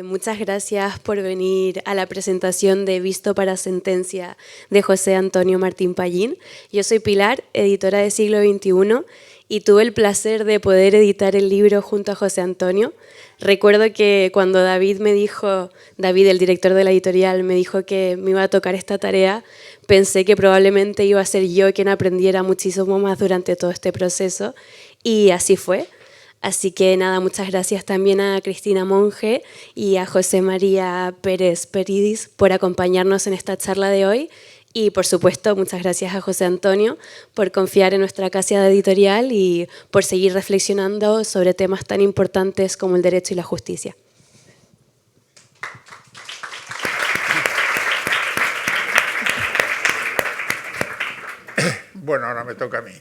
Muchas gracias por venir a la presentación de Visto para Sentencia de José Antonio Martín Pallín. Yo soy Pilar, editora de Siglo XXI, y tuve el placer de poder editar el libro junto a José Antonio. Recuerdo que cuando David, el director de la editorial, me dijo que me iba a tocar esta tarea, pensé que probablemente iba a ser yo quien aprendiera muchísimo más durante todo este proceso, y así fue. Así que nada, muchas gracias también a Cristina Monge y a José María Pérez Peridis por acompañarnos en esta charla de hoy. Y por supuesto, muchas gracias a José Antonio por confiar en nuestra casa editorial y por seguir reflexionando sobre temas tan importantes como el derecho y la justicia. Bueno, ahora me toca a mí.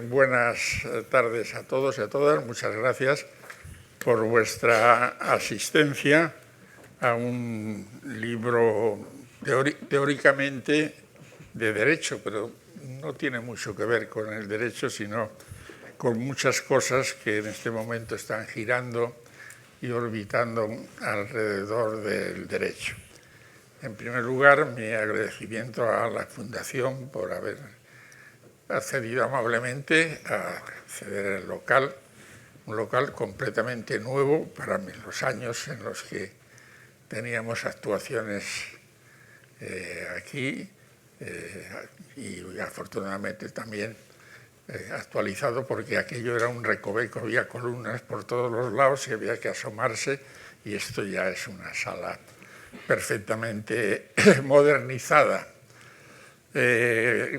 Buenas tardes a todos y a todas. Muchas gracias por vuestra asistencia a un libro teóricamente de derecho, pero no tiene mucho que ver con el derecho, sino con muchas cosas que en este momento están girando y orbitando alrededor del derecho. En primer lugar, mi agradecimiento a la Fundación por haber accedido amablemente a ceder el local, un local completamente nuevo para los años en los que teníamos actuaciones aquí y afortunadamente también actualizado, porque aquello era un recoveco, había columnas por todos los lados y había que asomarse, y esto ya es una sala perfectamente modernizada.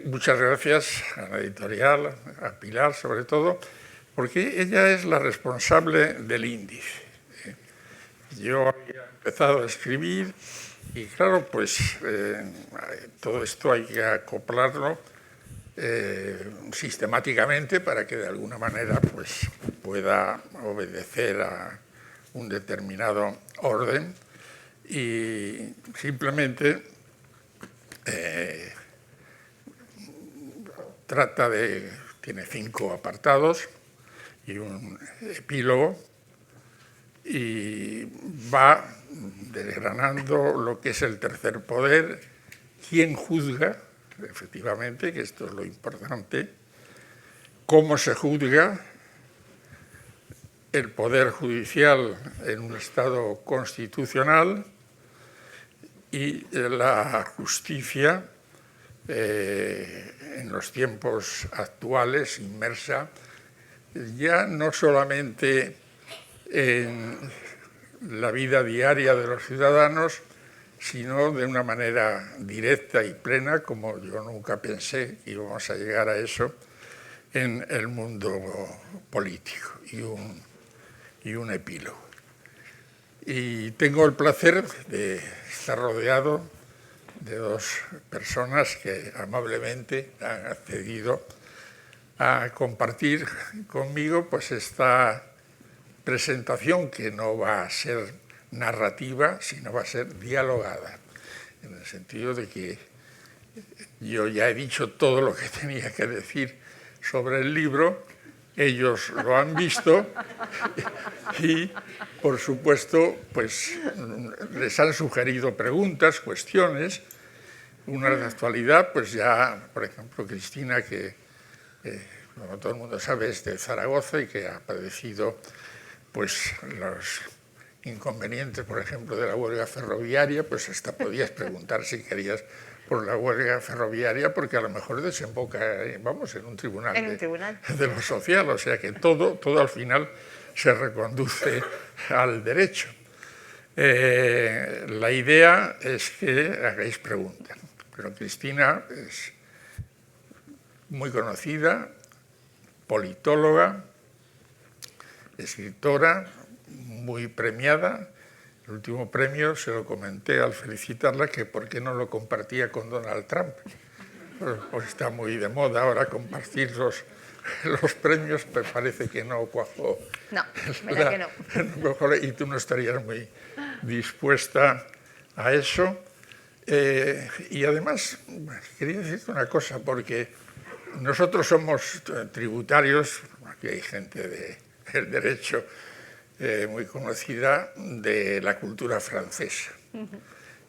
Muchas gracias a la editorial, a Pilar sobre todo, porque ella es la responsable del índice. Yo había empezado a escribir y claro, pues todo esto hay que acoplarlo sistemáticamente para que de alguna manera pues, pueda obedecer a un determinado orden, y simplemente tiene 5 apartados y un epílogo, y va desgranando lo que es el tercer poder, quién juzga, efectivamente, que esto es lo importante, cómo se juzga, el poder judicial en un Estado constitucional y la justicia en los tiempos actuales, inmersa ya no solamente en la vida diaria de los ciudadanos, sino de una manera directa y plena, como yo nunca pensé que íbamos a llegar a eso, en el mundo político, y un epílogo. Y tengo el placer de estar rodeado de 2 personas que amablemente han accedido a compartir conmigo pues esta presentación, que no va a ser narrativa, sino va a ser dialogada, en el sentido de que yo ya he dicho todo lo que tenía que decir sobre el libro, ellos lo han visto y, por supuesto, pues les han sugerido preguntas, cuestiones, unas de actualidad, pues ya, por ejemplo, Cristina, que como todo el mundo sabe es de Zaragoza y que ha padecido pues los inconvenientes, por ejemplo, de la huelga ferroviaria, pues hasta podías preguntar si querías por la huelga ferroviaria, porque a lo mejor desemboca, vamos, en un tribunal, de lo social, o sea que todo al final se reconduce al derecho. La idea es que hagáis preguntas, pero Cristina es muy conocida, politóloga, escritora, muy premiada. El último premio se lo comenté al felicitarla, que por qué no lo compartía con Donald Trump. Pues está muy de moda ahora compartir los premios, pero parece que no cuajó. No, verdad que no. Y tú no estarías muy dispuesta a eso. Y además, quería decirte una cosa, porque nosotros somos tributarios, aquí hay gente del derecho muy conocida de la cultura francesa.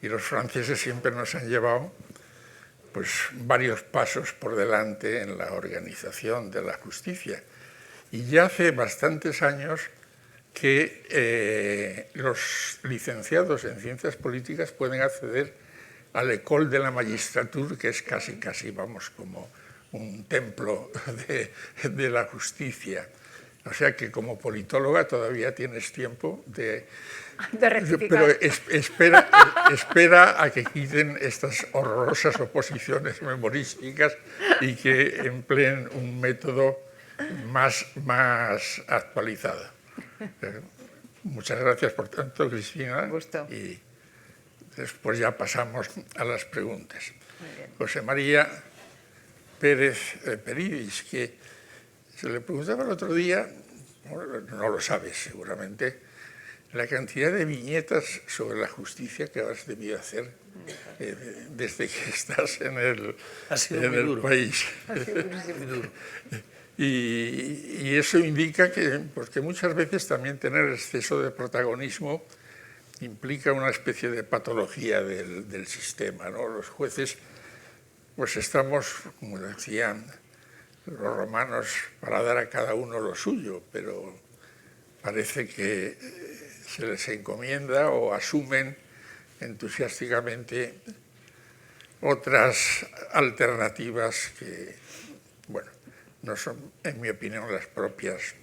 Y los franceses siempre nos han llevado pues, varios pasos por delante en la organización de la justicia. Y ya hace bastantes años que los licenciados en ciencias políticas pueden acceder al École de la Magistrature, que es casi, vamos, como un templo de la justicia. O sea que como politóloga todavía tienes tiempo de rectificar. Pero espera a que quiten estas horrorosas oposiciones memorísticas y que empleen un método más actualizado. Muchas gracias por tanto, Cristina. Un gusto. Y después ya pasamos a las preguntas. José María Pérez Peridis, que se le preguntaba el otro día, no lo sabes seguramente, la cantidad de viñetas sobre la justicia que has debido hacer desde que estás en el país. Ha sido muy duro. Y eso indica que, pues, que muchas veces también tener exceso de protagonismo implica una especie de patología del sistema, ¿no? Los jueces, pues estamos, como decían los romanos, para dar a cada uno lo suyo, pero parece que se les encomienda o asumen entusiásticamente otras alternativas que, bueno, no son, en mi opinión, las propias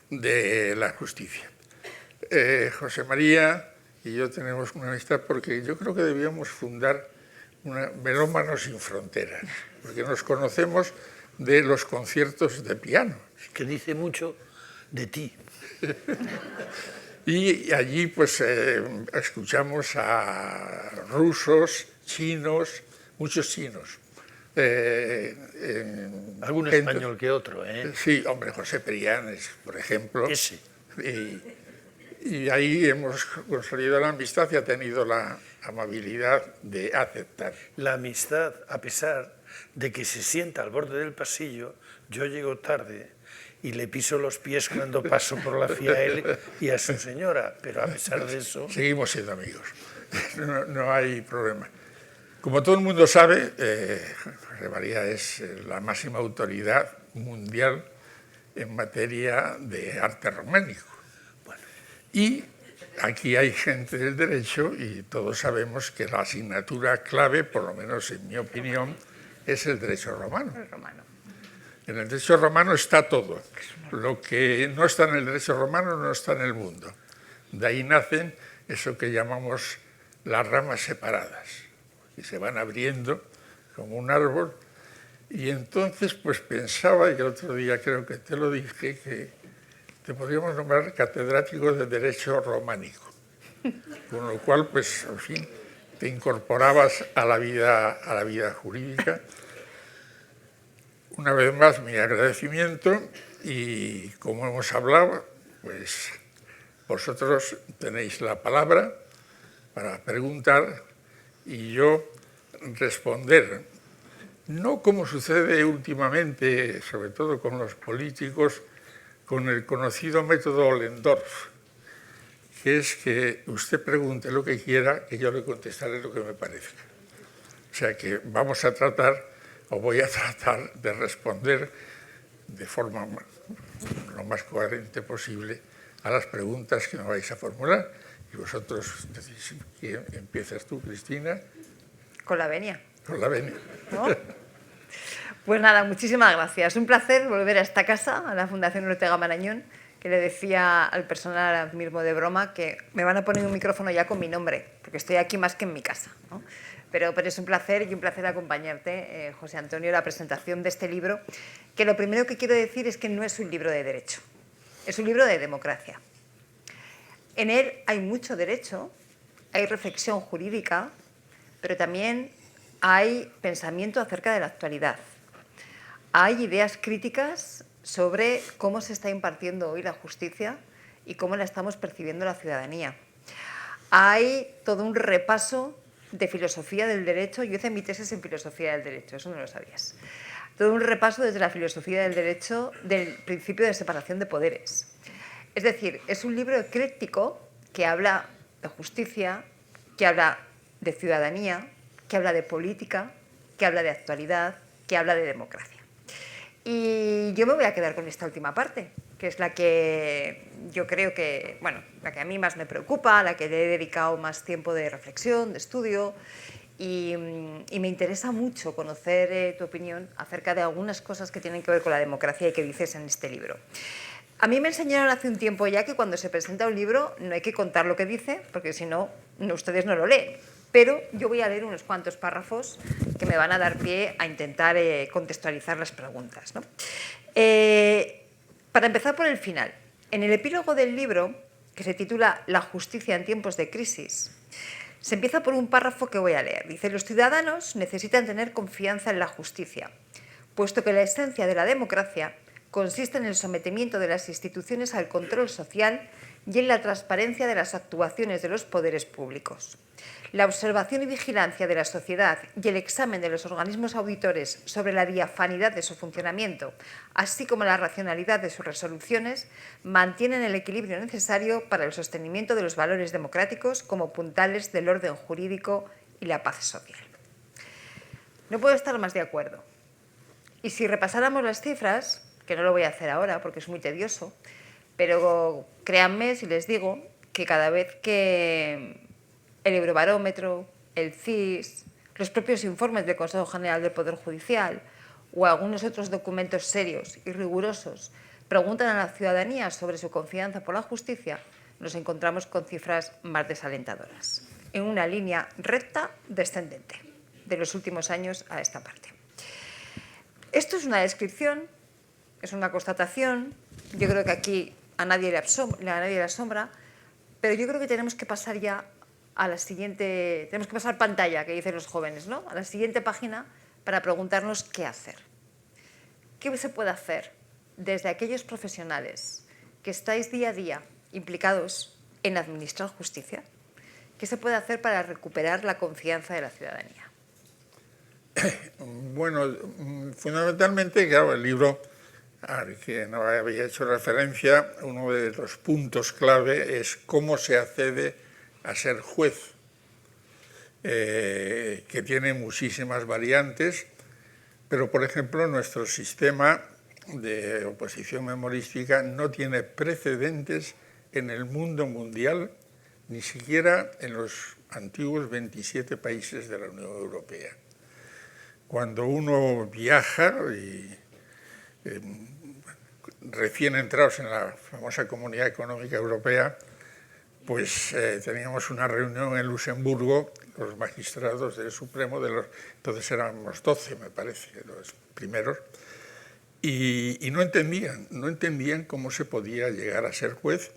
de la justicia. José María y yo tenemos una amistad porque yo creo que debíamos fundar una Melómanos sin Fronteras, porque nos conocemos de los conciertos de piano. Que dice mucho de ti. Y allí pues escuchamos a rusos, chinos, muchos chinos. Algún español que otro, ¿eh? Sí, hombre, José Perianes, por ejemplo. Ese. Y ahí hemos construido la amistad y ha tenido la amabilidad de aceptar. La amistad, a pesar de que se sienta al borde del pasillo, yo llego tarde y le piso los pies cuando paso por la FIAL y a su señora, pero a pesar de eso... Seguimos siendo amigos, no hay problema. Como todo el mundo sabe, José María es la máxima autoridad mundial en materia de arte románico. Y aquí hay gente del derecho y todos sabemos que la asignatura clave, por lo menos en mi opinión, es el derecho romano. El romano. En el derecho romano está todo. Lo que no está en el derecho romano no está en el mundo. De ahí nacen eso que llamamos las ramas separadas, que se van abriendo como un árbol. Y entonces pues pensaba, y el otro día creo que te lo dije, que te podríamos nombrar catedrático de Derecho Románico, con lo cual, pues, en fin, te incorporabas a la vida jurídica. Una vez más, mi agradecimiento y, como hemos hablado, pues, vosotros tenéis la palabra para preguntar y yo responder. No como sucede últimamente, sobre todo con los políticos, con el conocido método Ollendorf, que es que usted pregunte lo que quiera, que yo le contestaré lo que me parezca. O sea que vamos a tratar, o voy a tratar de responder de forma lo más coherente posible a las preguntas que me vais a formular. Y vosotros decís, ¿quién empiezas tú, Cristina? Con la venia. Con la venia. ¿No? Pues nada, muchísimas gracias. Un placer volver a esta casa, a la Fundación Ortega Marañón, que le decía al personal ahora mismo de broma que me van a poner un micrófono ya con mi nombre, porque estoy aquí más que en mi casa, ¿no? Pero es un placer y un placer acompañarte, José Antonio, en la presentación de este libro, que lo primero que quiero decir es que no es un libro de derecho, es un libro de democracia. En él hay mucho derecho, hay reflexión jurídica, pero también hay pensamiento acerca de la actualidad. Hay ideas críticas sobre cómo se está impartiendo hoy la justicia y cómo la estamos percibiendo la ciudadanía. Hay todo un repaso de filosofía del derecho. Yo hice mi tesis en filosofía del derecho, eso no lo sabías. Todo un repaso desde la filosofía del derecho del principio de separación de poderes. Es decir, es un libro ecléctico que habla de justicia, que habla de ciudadanía, que habla de política, que habla de actualidad, que habla de democracia. Y yo me voy a quedar con esta última parte, que es la que yo creo que, bueno, la que a mí más me preocupa, la que le he dedicado más tiempo de reflexión, de estudio, y me interesa mucho conocer tu opinión acerca de algunas cosas que tienen que ver con la democracia y que dices en este libro. A mí me enseñaron hace un tiempo ya que cuando se presenta un libro no hay que contar lo que dice, porque si no, ustedes no lo leen. Pero yo voy a leer unos cuantos párrafos que me van a dar pie a intentar contextualizar las preguntas, ¿no? Para empezar por el final, en el epílogo del libro, que se titula La justicia en tiempos de crisis, se empieza por un párrafo que voy a leer. Dice: los ciudadanos necesitan tener confianza en la justicia, puesto que la esencia de la democracia consiste en el sometimiento de las instituciones al control social y en la transparencia de las actuaciones de los poderes públicos. La observación y vigilancia de la sociedad y el examen de los organismos auditores sobre la diafanidad de su funcionamiento, así como la racionalidad de sus resoluciones, mantienen el equilibrio necesario para el sostenimiento de los valores democráticos como puntales del orden jurídico y la paz social. No puedo estar más de acuerdo. Y si repasáramos las cifras, que no lo voy a hacer ahora porque es muy tedioso, pero créanme si les digo que cada vez que el Eurobarómetro, el CIS, los propios informes del Consejo General del Poder Judicial o algunos otros documentos serios y rigurosos preguntan a la ciudadanía sobre su confianza por la justicia, nos encontramos con cifras más desalentadoras, en una línea recta descendente de los últimos años a esta parte. Esto es una descripción, es una constatación. Yo creo que aquí a nadie le asombra, pero yo creo que tenemos que pasar ya a la siguiente, tenemos que pasar pantalla, que dicen los jóvenes, ¿no? A la siguiente página para preguntarnos qué hacer. ¿Qué se puede hacer desde aquellos profesionales que estáis día a día implicados en administrar justicia? ¿Qué se puede hacer para recuperar la confianza de la ciudadanía? Bueno, fundamentalmente, claro, el libro al que no había hecho referencia, uno de los puntos clave es cómo se accede a ser juez, que tiene muchísimas variantes, pero, por ejemplo, nuestro sistema de oposición memorística no tiene precedentes en el mundo mundial, ni siquiera en los antiguos 27 países de la Unión Europea. Cuando uno viaja, y recién entrados en la famosa Comunidad Económica Europea, pues teníamos una reunión en Luxemburgo, los magistrados del Supremo, entonces éramos 12, me parece, los primeros, y no entendían cómo se podía llegar a ser juez.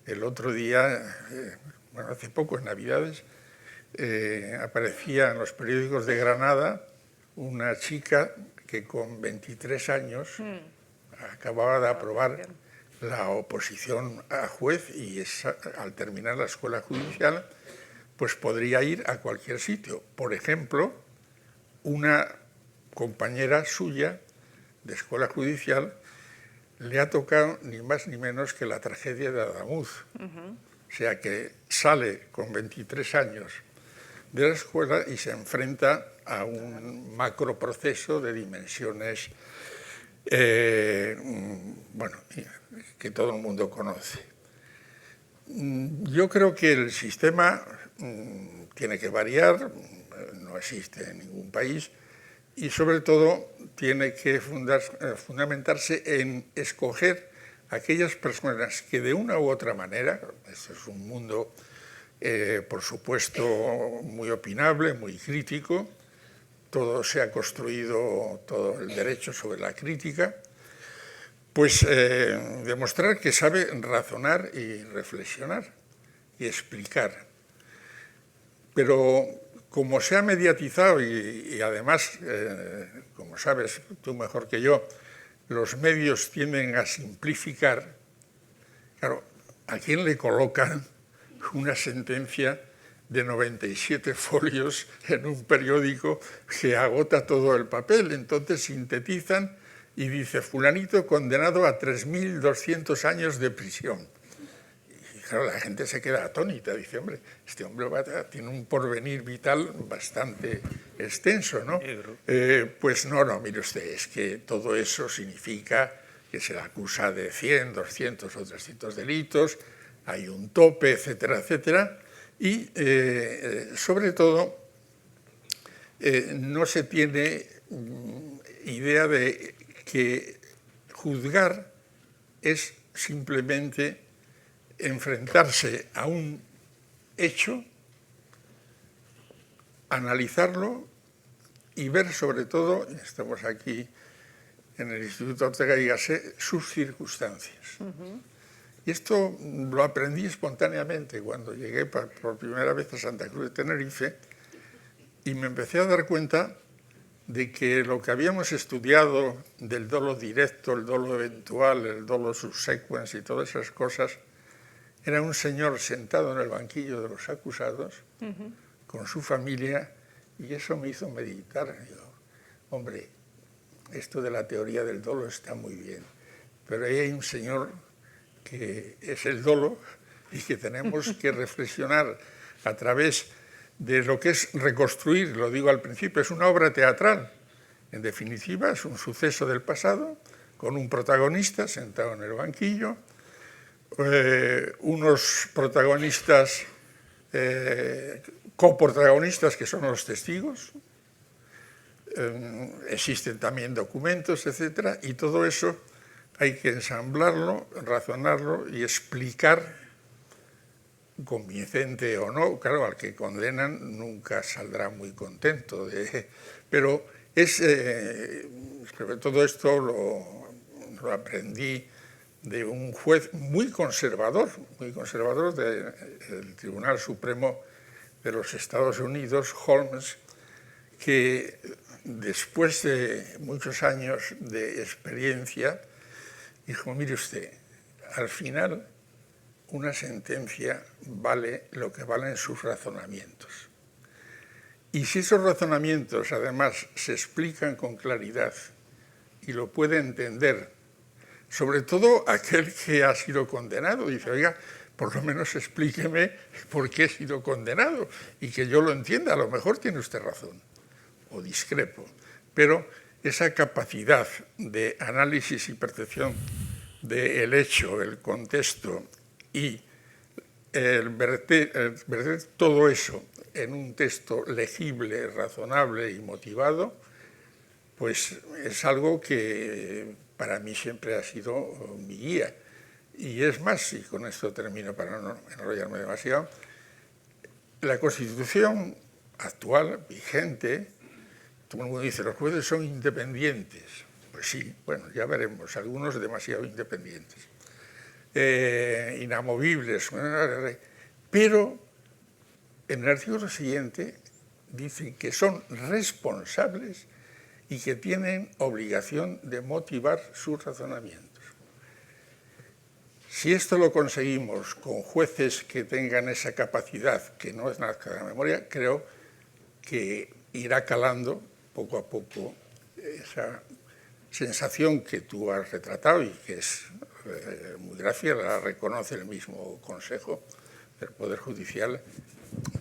El otro día, bueno, hace poco, en Navidades, aparecía en los periódicos de Granada una chica que con 23 años acababa de aprobar la oposición a juez y al terminar la escuela judicial pues podría ir a cualquier sitio. Por ejemplo, una compañera suya de escuela judicial le ha tocado ni más ni menos que la tragedia de Adamuz. O sea que sale con 23 años de la escuela y se enfrenta a un macroproceso de dimensiones bueno, que todo el mundo conoce. Yo creo que el sistema tiene que variar, no existe en ningún país, y sobre todo tiene que fundamentarse en escoger aquellas personas que de una u otra manera, este es un mundo por supuesto muy opinable, muy crítico, todo se ha construido, todo el derecho sobre la crítica, pues demostrar que sabe razonar y reflexionar y explicar. Pero como se ha mediatizado y además, como sabes tú mejor que yo, los medios tienden a simplificar, claro, ¿a quién le colocan una sentencia de 97 folios en un periódico que agota todo el papel? Entonces sintetizan y dice, fulanito condenado a 3.200 años de prisión. Y claro, la gente se queda atónita, dice, hombre, este hombre tiene un porvenir vital bastante extenso, ¿no? Pues no, mire usted, es que todo eso significa que se le acusa de 100, 200 o 300 delitos, hay un tope, etcétera, etcétera, y sobre todo no se tiene idea de que juzgar es simplemente enfrentarse a un hecho, analizarlo y ver sobre todo, estamos aquí en el Instituto Ortega y Gasset, sus circunstancias. Y esto lo aprendí espontáneamente cuando llegué por primera vez a Santa Cruz de Tenerife y me empecé a dar cuenta de que lo que habíamos estudiado del dolo directo, el dolo eventual, el dolo subsequens y todas esas cosas, era un señor sentado en el banquillo de los acusados con su familia, y eso me hizo meditar. Digo, hombre, esto de la teoría del dolo está muy bien, pero ahí hay un señor que es el dolo y que tenemos que reflexionar a través de lo que es reconstruir, lo digo al principio, es una obra teatral. En definitiva, es un suceso del pasado con un protagonista sentado en el banquillo, unos protagonistas, coprotagonistas que son los testigos, existen también documentos, etcétera, y todo eso hay que ensamblarlo, razonarlo y explicar, convincente o no. Claro, al que condenan nunca saldrá muy contento, pero todo esto lo aprendí de un juez muy conservador del Tribunal Supremo de los Estados Unidos, Holmes, que después de muchos años de experiencia dijo, mire usted, al final una sentencia vale lo que valen sus razonamientos. Y si esos razonamientos además se explican con claridad y lo puede entender, sobre todo aquel que ha sido condenado, dice, oiga, por lo menos explíqueme por qué he sido condenado y que yo lo entienda, a lo mejor tiene usted razón o discrepo, pero esa capacidad de análisis y percepción del hecho, el contexto y el verter todo eso en un texto legible, razonable y motivado, pues es algo que para mí siempre ha sido mi guía. Y es más, y con esto termino para no enrollarme demasiado, la Constitución actual, vigente, todo el mundo dice, los jueces son independientes. Pues sí, bueno, ya veremos, algunos demasiado independientes. Inamovibles, pero en el artículo siguiente dicen que son responsables y que tienen obligación de motivar sus razonamientos. Si esto lo conseguimos con jueces que tengan esa capacidad, que no es nada de la memoria, creo que irá calando poco a poco esa sensación que tú has retratado y que es muy gráfica, la reconoce el mismo Consejo del Poder Judicial,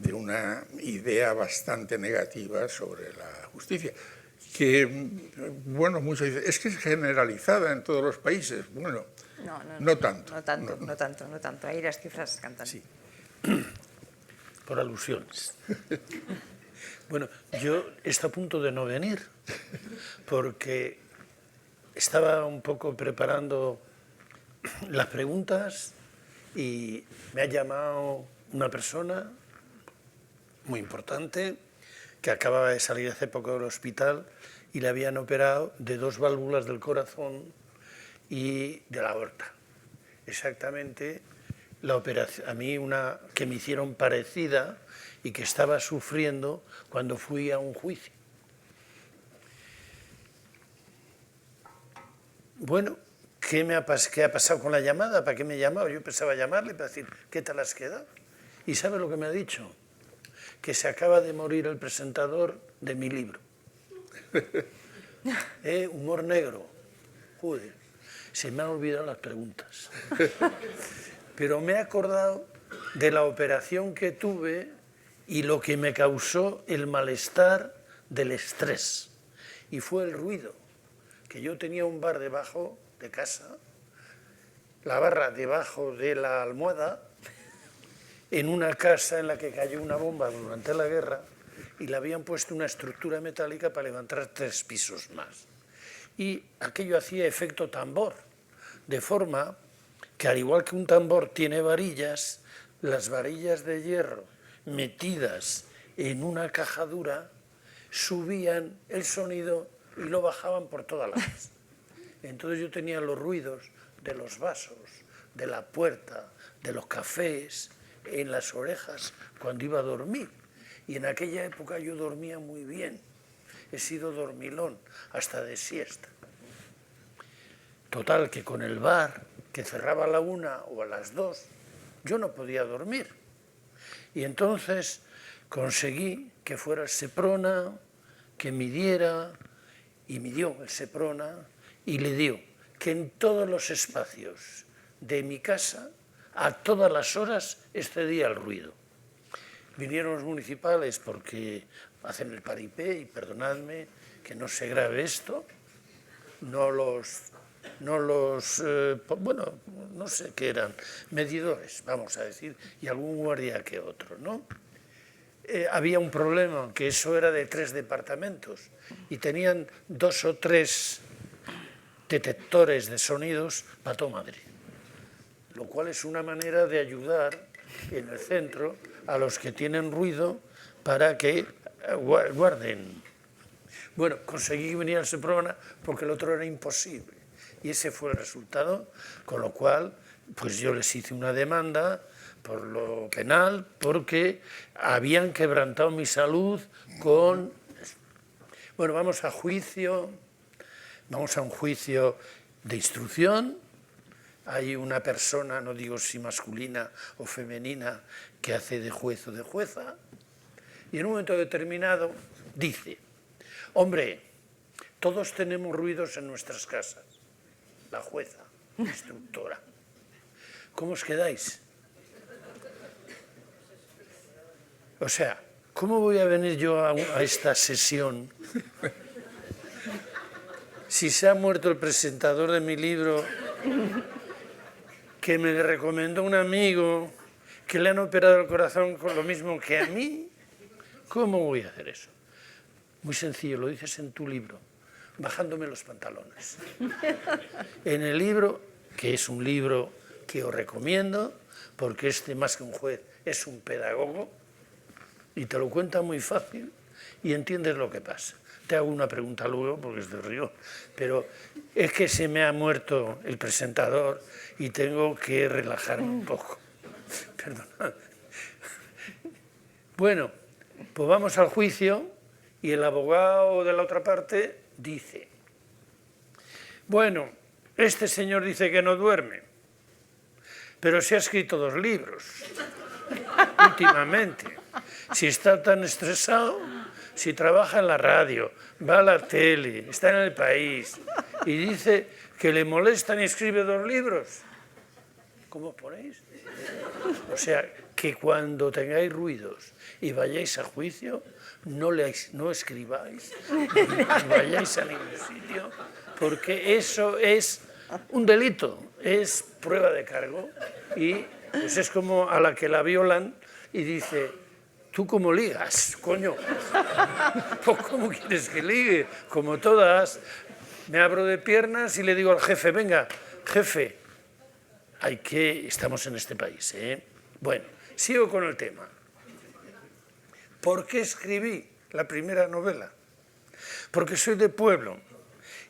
de una idea bastante negativa sobre la justicia, que, bueno, muchos dicen, es que es generalizada en todos los países. Bueno, no tanto. No tanto. Ahí las cifras cantan. Sí. Por alusiones. Bueno, yo estoy a punto de no venir, porque estaba un poco preparando las preguntas y me ha llamado una persona muy importante que acababa de salir hace poco del hospital y le habían operado de 2 válvulas del corazón y de la aorta. Exactamente la operación, a mí una que me hicieron parecida y que estaba sufriendo cuando fui a un juicio. Bueno, ¿qué ha pasado con la llamada? ¿Para qué me he llamado? Yo pensaba llamarle para decir, ¿qué tal has quedado? ¿Y sabe lo que me ha dicho? Que se acaba de morir el presentador de mi libro. Humor negro. Joder, se me han olvidado las preguntas. Pero me he acordado de la operación que tuve y lo que me causó el malestar del estrés. Y fue el ruido, que yo tenía un bar debajo de casa, la barra debajo de la almohada, en una casa en la que cayó una bomba durante la guerra y le habían puesto una estructura metálica para levantar 3 pisos más. Y aquello hacía efecto tambor, de forma que al igual que un tambor tiene varillas, las varillas de hierro metidas en una caja dura subían el sonido y lo bajaban por toda la casa. Entonces yo tenía los ruidos de los vasos, de la puerta, de los cafés, en las orejas cuando iba a dormir. Y en aquella época yo dormía muy bien. He sido dormilón, hasta de siesta. Total, que con el bar, que cerraba a la 1 o a las 2, yo no podía dormir. Y entonces conseguí que fuera el Seprona, que midiera, y midió el Seprona, y le dio que en todos los espacios de mi casa, a todas las horas, excedía el ruido. Vinieron los municipales porque hacen el paripé, y perdonadme que no se grabe esto, bueno, no sé qué eran, medidores, vamos a decir, y algún guardia que otro, ¿no? Había un problema, que eso era de 3 departamentos, y tenían 2 o 3 detectores de sonidos para todo Madrid, lo cual es una manera de ayudar en el centro a los que tienen ruido para que guarden. Bueno, conseguí que viniera el Seprona porque el otro era imposible. Y ese fue el resultado, con lo cual pues yo les hice una demanda por lo penal porque habían quebrantado mi salud con... Bueno, vamos a un juicio de instrucción. Hay una persona, no digo si masculina o femenina, que hace de juez o de jueza, y en un momento determinado dice: hombre, todos tenemos ruidos en nuestras casas. La jueza, instructora. ¿Cómo os quedáis? O sea, ¿cómo voy a venir yo a esta sesión si se ha muerto el presentador de mi libro, que me recomendó un amigo, que le han operado el corazón con lo mismo que a mí? ¿Cómo voy a hacer eso? Muy sencillo, lo dices en tu libro, bajándome los pantalones. En el libro, que es un libro que os recomiendo, porque más que un juez es un pedagogo, y te lo cuenta muy fácil y entiendes lo que pasa. Te hago una pregunta luego, porque es de río, pero es que se me ha muerto el presentador y tengo que relajarme un poco. Perdona. Bueno, pues vamos al juicio y el abogado de la otra parte dice: bueno, este señor dice que no duerme, pero se ha escrito 2 libros últimamente. Si está tan estresado, si trabaja en la radio, va a la tele, está en El País y dice que le molestan y escribe 2 libros. ¿Cómo ponéis? O sea, que cuando tengáis ruidos y vayáis a juicio, no escribáis, ni vayáis a ningún sitio, porque eso es un delito, es prueba de cargo, y pues es como a la que la violan y dice: ¿tú cómo ligas, coño? Pues ¿cómo quieres que ligue? Como todas, me abro de piernas y le digo al jefe: venga, jefe, estamos en este país, ¿eh? Bueno, sigo con el tema. ¿Por qué escribí la primera novela? Porque soy de pueblo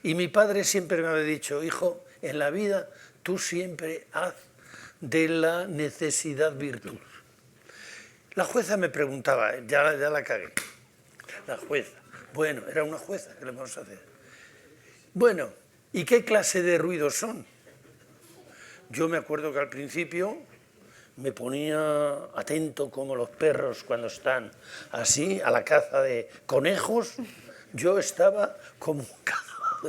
y mi padre siempre me había dicho: hijo, en la vida tú siempre haz de la necesidad virtud. La jueza me preguntaba, ya la cagué, la jueza. Bueno, era una jueza, ¿qué le vamos a hacer? Bueno, ¿y qué clase de ruidos son? Yo me acuerdo que al principio me ponía atento como los perros cuando están así a la caza de conejos. Yo estaba como un cazador.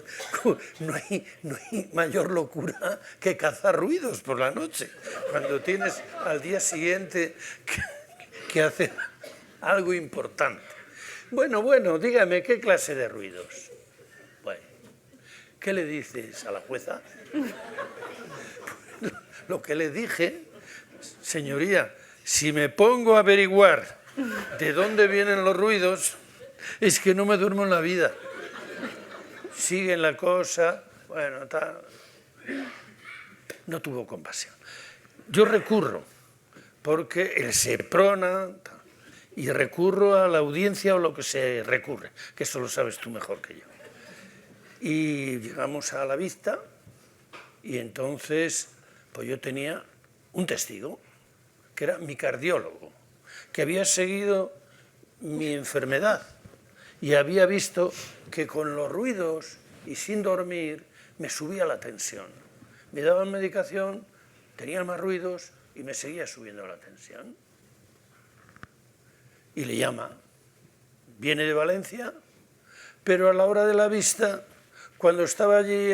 No hay mayor locura que cazar ruidos por la noche, cuando tienes al día siguiente que hacer algo importante. Bueno, dígame, ¿qué clase de ruidos? Bueno, ¿qué le dices a la jueza? Lo que le dije, señoría, si me pongo a averiguar de dónde vienen los ruidos, es que no me duermo en la vida. Siguen la cosa, bueno, tal. No tuvo compasión. Yo recurro, porque el Seprona, y recurro a la audiencia o lo que se recurre, que eso lo sabes tú mejor que yo. Y llegamos a la vista y entonces pues yo tenía un testigo, que era mi cardiólogo, que había seguido mi enfermedad y había visto que con los ruidos y sin dormir me subía la tensión. Me daban medicación, tenía más ruidos y me seguía subiendo la tensión. Y le llama, viene de Valencia, pero a la hora de la vista, cuando estaba allí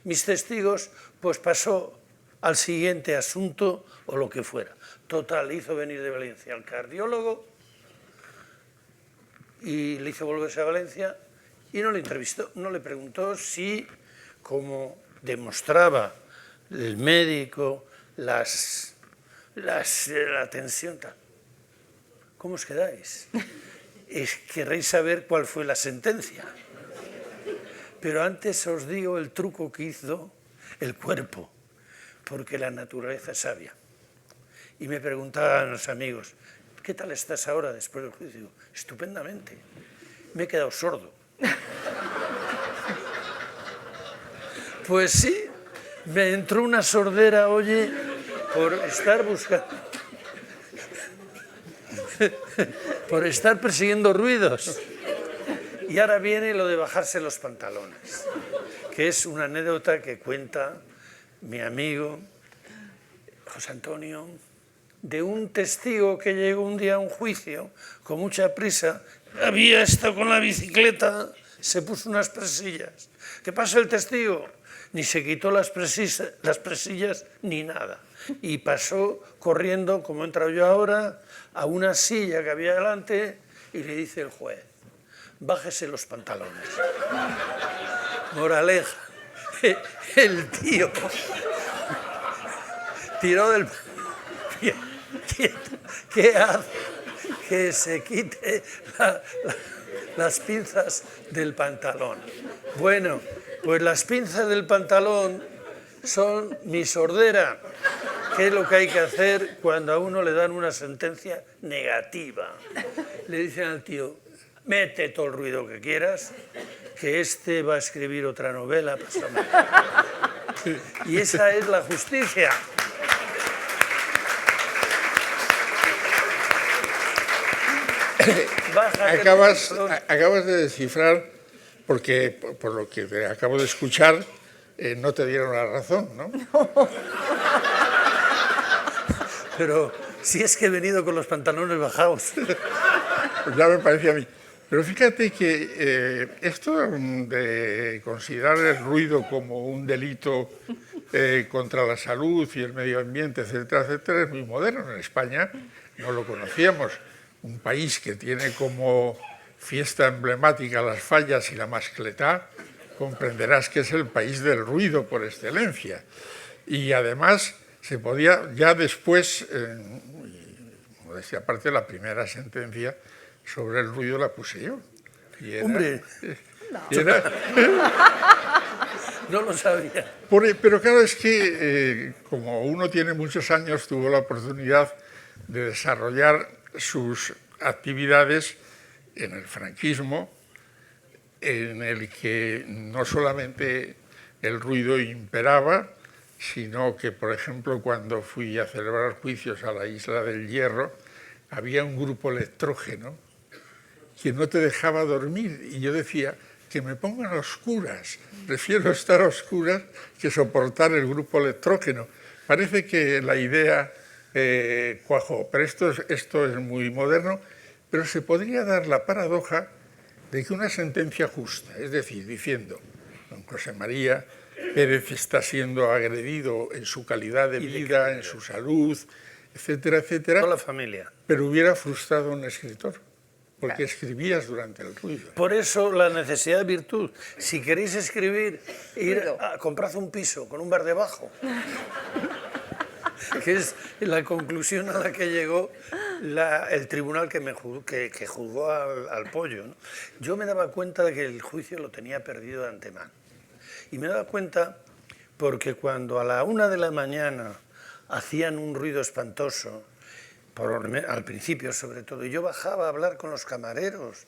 mis testigos, pues pasó al siguiente asunto o lo que fuera. Total, hizo venir de Valencia al cardiólogo y le hizo volverse a Valencia y no le entrevistó, no le preguntó si, como demostraba el médico, la tensión tal. ¿Cómo os quedáis? Querréis saber cuál fue la sentencia. Pero antes os digo el truco que hizo el cuerpo, porque la naturaleza es sabia. Y me preguntaban los amigos, ¿qué tal estás ahora después del juicio? Digo, estupendamente. Me he quedado sordo. Pues sí, me entró una sordera, oye, por estar buscando, por estar persiguiendo ruidos. Y ahora viene lo de bajarse los pantalones, que es una anécdota que cuenta mi amigo José Antonio, de un testigo que llegó un día a un juicio con mucha prisa, había estado con la bicicleta, se puso unas presillas. ¿Qué pasa el testigo? Ni se quitó las presillas ni nada. Y pasó corriendo, como he entrado yo ahora, a una silla que había delante y le dice el juez, bájese los pantalones. Moraleja, el tío tiró del... ¿Qué hace? Que se quite las pinzas del pantalón. Bueno, pues las pinzas del pantalón son mi sordera, que es lo que hay que hacer cuando a uno le dan una sentencia negativa. Le dicen al tío, mete todo el ruido que quieras, que este va a escribir otra novela. Y esa es la justicia. Acabas de descifrar, porque por lo que te acabo de escuchar, no te dieron la razón, ¿no? Pero si es que he venido con los pantalones bajados. Pues ya me parece a mí. Pero fíjate que esto de considerar el ruido como un delito contra la salud y el medio ambiente, etcétera, etcétera, es muy moderno. En España no lo conocíamos. Un país que tiene como fiesta emblemática las fallas y la mascletá, comprenderás que es el país del ruido por excelencia. Y además se podía, ya después, como decía, aparte la primera sentencia sobre el ruido la puse yo. Y era, ¡Hombre! No lo sabía. Pero claro, es que como uno tiene muchos años, tuvo la oportunidad de desarrollar sus actividades en el franquismo, en el que no solamente el ruido imperaba, sino que, por ejemplo, cuando fui a celebrar juicios a la Isla del Hierro, había un grupo electrógeno que no te dejaba dormir. Y yo decía, que me pongan a oscuras. Prefiero estar a oscuras que soportar el grupo electrógeno. Parece que la idea cuajó, pero esto es muy moderno, pero se podría dar la paradoja de que una sentencia justa, es decir, diciendo, José María Pérez está siendo agredido en su calidad de vida, en su salud, etcétera, etcétera. Toda la familia. Pero hubiera frustrado a un escritor, porque escribías durante el ruido. Por eso la necesidad de virtud. Si queréis escribir, ir a comprad un piso con un bar debajo. Que es la conclusión a la que llegó el tribunal que juzgó al pollo, ¿no? Yo me daba cuenta de que el juicio lo tenía perdido de antemano. Y me daba cuenta porque cuando a la 1 de la mañana hacían un ruido espantoso, al principio sobre todo, y yo bajaba a hablar con los camareros,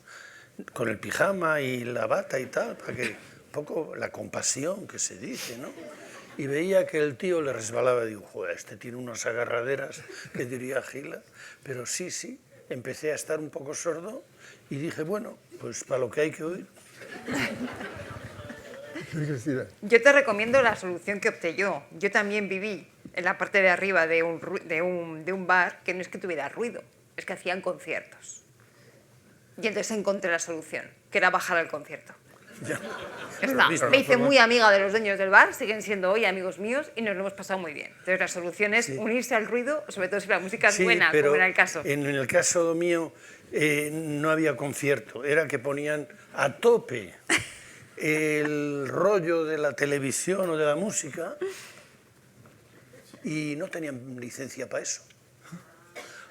con el pijama y la bata y tal, para que un poco la compasión que se dice, ¿no? Y veía que el tío le resbalaba y digo, joder, este tiene unas agarraderas que diría Gila, pero sí, empecé a estar un poco sordo y dije, bueno, pues para lo que hay que oír. Yo te recomiendo la solución que opté yo. Yo también viví en la parte de arriba de un bar que no es que tuviera ruido, es que hacían conciertos. Y entonces encontré la solución, que era bajar al concierto. Ya Está. Me hice muy amiga de los dueños del bar, siguen siendo hoy amigos míos y nos lo hemos pasado muy bien. Entonces la solución es unirse al ruido, sobre todo si la música es buena, pero como era el caso. En el caso mío no había concierto, era que ponían a tope el rollo de la televisión o de la música y no tenían licencia para eso.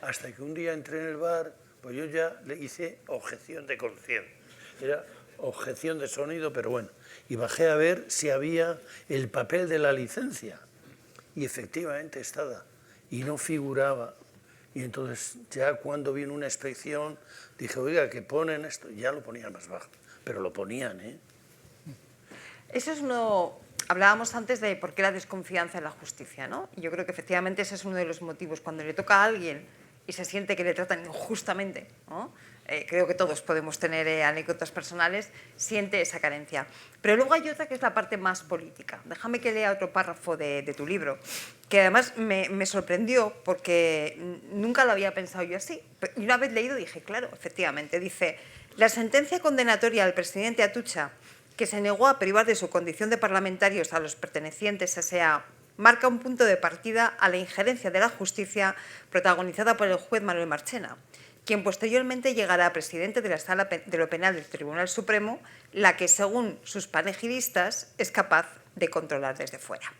Hasta que un día entré en el bar, pues yo ya le hice objeción de conciencia. Era objeción de sonido, pero bueno. Y bajé a ver si había el papel de la licencia. Y efectivamente estaba. Y no figuraba. Y entonces ya cuando vino una inspección, dije, oiga, que ponen esto. Ya lo ponían más bajo. Pero lo ponían, ¿eh? Eso es uno... Hablábamos antes de por qué la desconfianza en la justicia, ¿no? Y yo creo que efectivamente ese es uno de los motivos. Cuando le toca a alguien y se siente que le tratan injustamente, ¿no? Creo que todos podemos tener anécdotas personales, siente esa carencia. Pero luego hay otra que es la parte más política. Déjame que lea otro párrafo de tu libro, que además me sorprendió porque nunca lo había pensado yo así. Y una vez leído dije, claro, efectivamente, dice, la sentencia condenatoria al presidente Atutxa, que se negó a privar de su condición de parlamentarios a los pertenecientes a esa marca un punto de partida a la injerencia de la justicia protagonizada por el juez Manuel Marchena, quien posteriormente llegará a presidente de la Sala de lo Penal del Tribunal Supremo, la que, según sus panegidistas, es capaz de controlar desde fuera.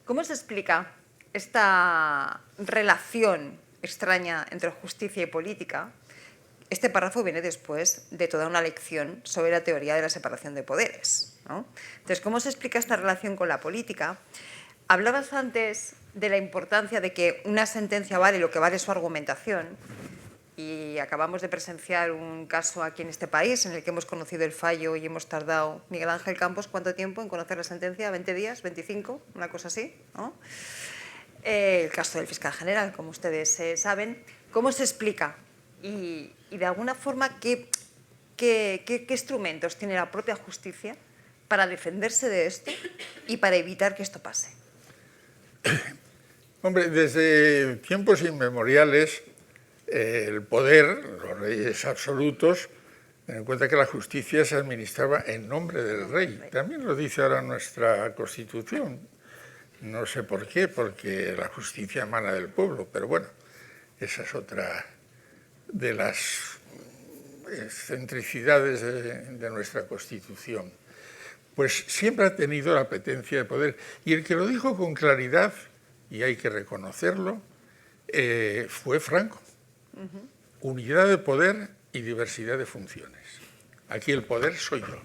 ¿Cómo se explica esta relación extraña entre justicia y política? Este párrafo viene después de toda una lección sobre la teoría de la separación de poderes, ¿no? Entonces, ¿cómo se explica esta relación con la política? Hablabas antes de la importancia de que una sentencia vale lo que vale su argumentación y acabamos de presenciar un caso aquí en este país en el que hemos conocido el fallo y hemos tardado, Miguel Ángel Campos, ¿cuánto tiempo en conocer la sentencia? ¿20 días? ¿25? Una cosa así, ¿no? El caso del fiscal general, como ustedes saben. ¿Cómo se explica? Y de alguna forma, ¿qué instrumentos tiene la propia justicia para defenderse de esto y para evitar que esto pase? Hombre, desde tiempos inmemoriales, el poder, los reyes absolutos, ten en cuenta que la justicia se administraba en nombre del rey. También lo dice ahora nuestra Constitución. No sé por qué, porque la justicia emana del pueblo, pero bueno, esa es otra de las excentricidades de nuestra Constitución. Pues siempre ha tenido la apetencia de poder. Y el que lo dijo con claridad, y hay que reconocerlo, fue Franco. Unidad de poder y diversidad de funciones. Aquí el poder soy yo.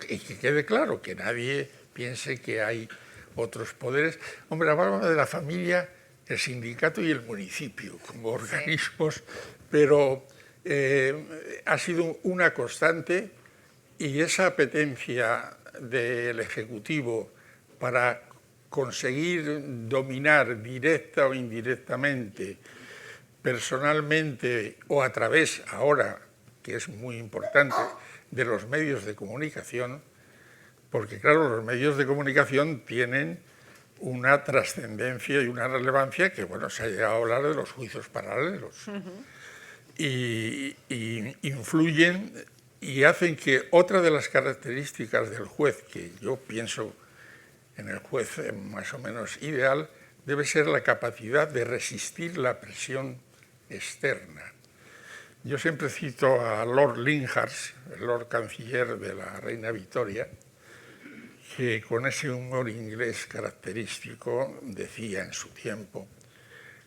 Y que quede claro, que nadie piense que hay otros poderes. Hombre, hablaba de la familia, el sindicato y el municipio como organismos, pero ha sido una constante, y esa apetencia del Ejecutivo para conseguir dominar directa o indirectamente, personalmente o a través, ahora, que es muy importante, de los medios de comunicación, porque claro, los medios de comunicación tienen una trascendencia y una relevancia que, bueno, se ha llegado a hablar de los juicios paralelos. Y influyen y hacen que otra de las características del juez, que yo pienso en el juez más o menos ideal, debe ser la capacidad de resistir la presión externa. Yo siempre cito a Lord Lyndhurst, el Lord Canciller de la Reina Victoria, que con ese humor inglés característico decía en su tiempo: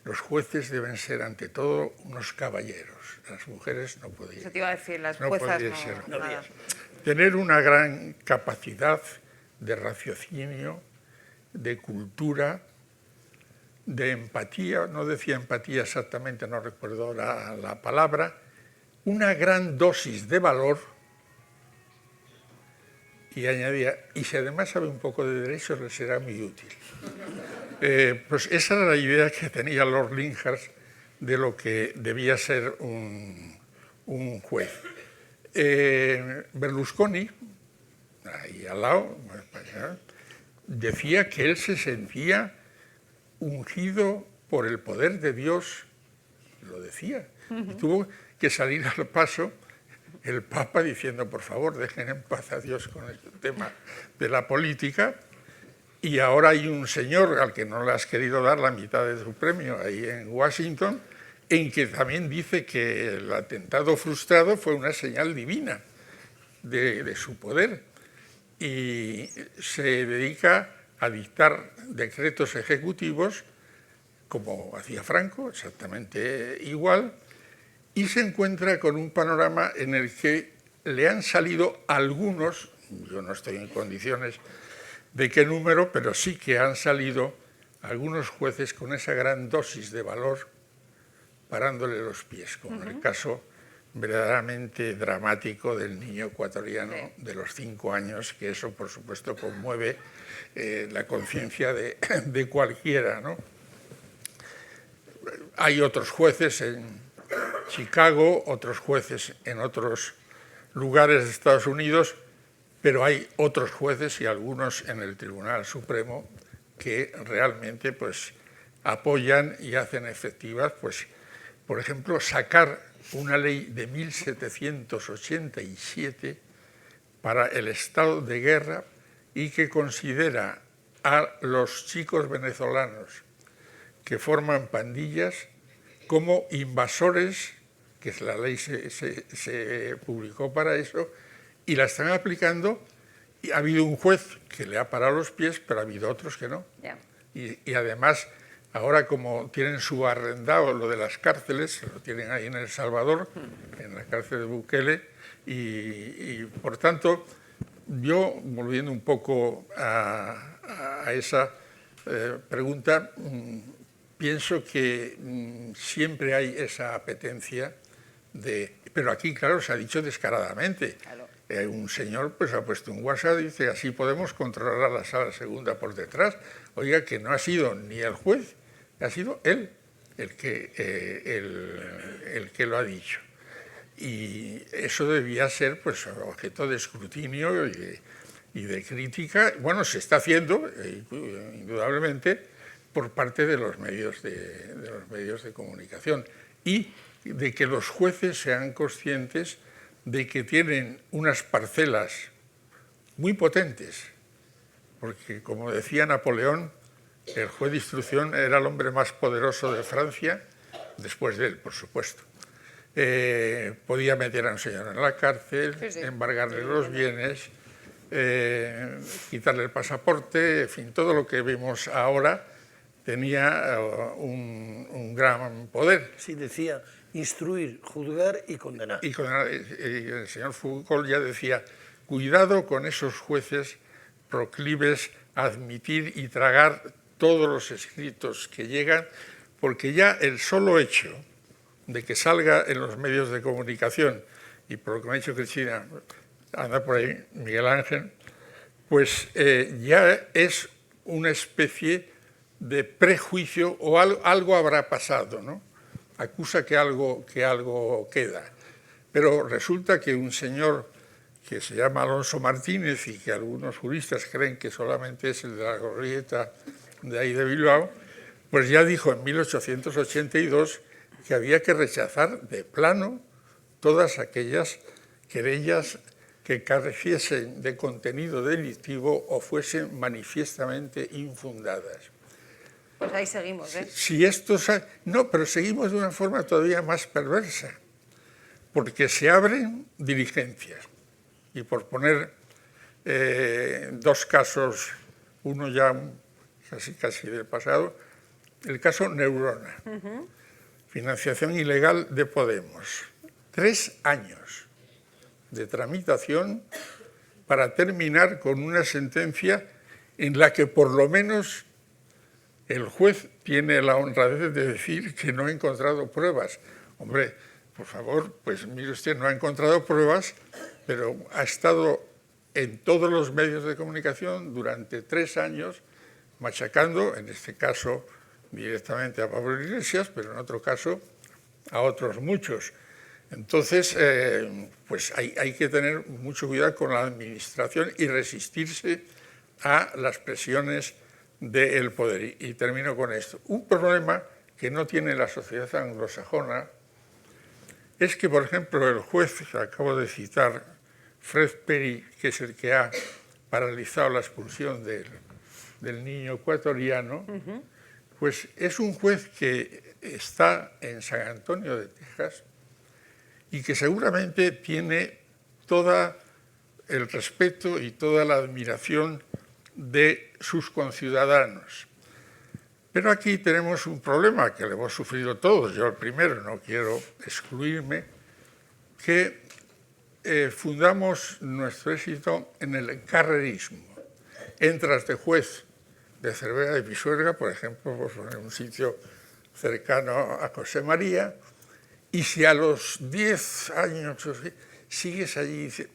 los jueces deben ser ante todo unos caballeros, las mujeres no podían. Eso te iba a decir, las no juezas podían ser. no, nada. Tener una gran capacidad de raciocinio, de cultura, de empatía, no decía empatía exactamente, no recuerdo la palabra, una gran dosis de valor, y añadía, y si además sabe un poco de derecho, le será muy útil. Pues esa era la idea que tenía Lord Lyndhurst de lo que debía ser un juez. Berlusconi, ahí al lado, decía que él se sentía ungido por el poder de Dios, lo decía, y tuvo que salir al paso el Papa diciendo: por favor, dejen en paz a Dios con el tema de la política. Y ahora hay un señor al que no le has querido dar la mitad de su premio ahí en Washington, en que también dice que el atentado frustrado fue una señal divina de su poder, y se dedica a dictar decretos ejecutivos como hacía Franco, exactamente igual, y se encuentra con un panorama en el que le han salido algunos, yo no estoy en condiciones de qué número, pero sí que han salido algunos jueces con esa gran dosis de valor parándole los pies, como el caso verdaderamente dramático del niño ecuatoriano de los 5 años, que eso por supuesto conmueve la conciencia de cualquiera, ¿no? Hay otros jueces en Chicago, otros jueces en otros lugares de Estados Unidos, pero hay otros jueces y algunos en el Tribunal Supremo que realmente pues apoyan y hacen efectivas, pues, por ejemplo, sacar una ley de 1787 para el estado de guerra y que considera a los chicos venezolanos que forman pandillas como invasores, que la ley se publicó para eso, y la están aplicando, y ha habido un juez que le ha parado los pies, pero ha habido otros que no. Yeah. Y además, ahora como tienen subarrendado lo de las cárceles, lo tienen ahí en El Salvador, en la cárcel de Bukele, y por tanto, yo, volviendo un poco a esa pregunta, pienso que siempre hay esa apetencia de... Pero aquí, claro, se ha dicho descaradamente. Claro. Un señor pues ha puesto un WhatsApp y dice: así podemos controlar la sala segunda por detrás. Oiga, que no ha sido ni el juez, ha sido él el que lo ha dicho. Y eso debía ser pues objeto de escrutinio y de crítica. Bueno, se está haciendo, indudablemente, por parte de los medios de comunicación, y de que los jueces sean conscientes de que tienen unas parcelas muy potentes, porque, como decía Napoleón, el juez de instrucción era el hombre más poderoso de Francia, después de él, por supuesto. Podía meter a un señor en la cárcel, sí, sí, embargarle los bienes, quitarle el pasaporte, en fin, todo lo que vemos ahora tenía un gran poder. Sí, decía instruir, juzgar y condenar. Y el señor Foucault ya decía: cuidado con esos jueces proclives a admitir y tragar todos los escritos que llegan, porque ya el solo hecho de que salga en los medios de comunicación, y por lo que me ha dicho Cristina, anda por ahí Miguel Ángel, pues ya es una especie de prejuicio, o algo habrá pasado, ¿no? Acusa que algo queda. Pero resulta que un señor que se llama Alonso Martínez, y que algunos juristas creen que solamente es el de la glorieta de ahí de Bilbao, pues ya dijo en 1882 que había que rechazar de plano todas aquellas querellas que careciesen de contenido delictivo o fuesen manifiestamente infundadas. Pues ahí seguimos, ¿eh? Si estos... No, pero seguimos de una forma todavía más perversa, porque se abren diligencias. Y por poner dos casos, uno ya casi del pasado, el caso Neurona, financiación ilegal de Podemos. 3 años de tramitación para terminar con una sentencia en la que por lo menos el juez tiene la honradez de decir que no ha encontrado pruebas. Hombre, por favor, pues mire usted, no ha encontrado pruebas, pero ha estado en todos los medios de comunicación durante 3 años machacando, en este caso directamente a Pablo Iglesias, pero en otro caso a otros muchos. Entonces, pues hay que tener mucho cuidado con la administración y resistirse a las presiones del poder. Y termino con esto. Un problema que no tiene la sociedad anglosajona es que, por ejemplo, el juez que acabo de citar, Fred Perry, que es el que ha paralizado la expulsión del niño ecuatoriano, pues es un juez que está en San Antonio de Texas y que seguramente tiene todo el respeto y toda la admiración de sus conciudadanos. Pero aquí tenemos un problema que lo hemos sufrido todos, yo el primero, no quiero excluirme, que fundamos nuestro éxito en el carrerismo. Entras de juez de Cervera de Pisuerga, por ejemplo, en un sitio cercano a José María, y si a los 10 años sigues allí, dices,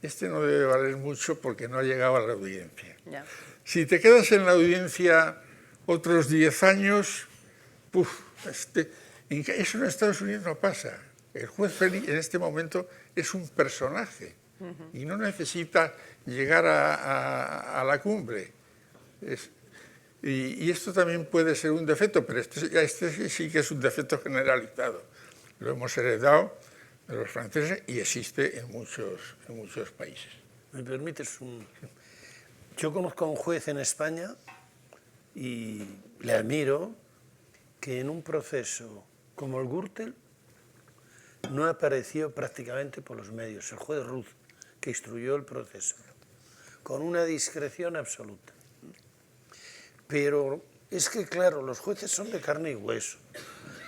este no debe valer mucho porque no ha llegado a la audiencia. Ya. Si te quedas en la audiencia otros 10 años, eso en Estados Unidos no pasa. El juez Feli en este momento es un personaje y no necesita llegar a la cumbre. Y esto también puede ser un defecto, pero este sí que es un defecto generalizado. Lo hemos heredado de los franceses y existe en muchos países. ¿Me permites Yo conozco a un juez en España y le admiro que en un proceso como el Gürtel no apareció prácticamente por los medios. El juez Ruz, que instruyó el proceso, con una discreción absoluta. Pero es que, claro, los jueces son de carne y hueso,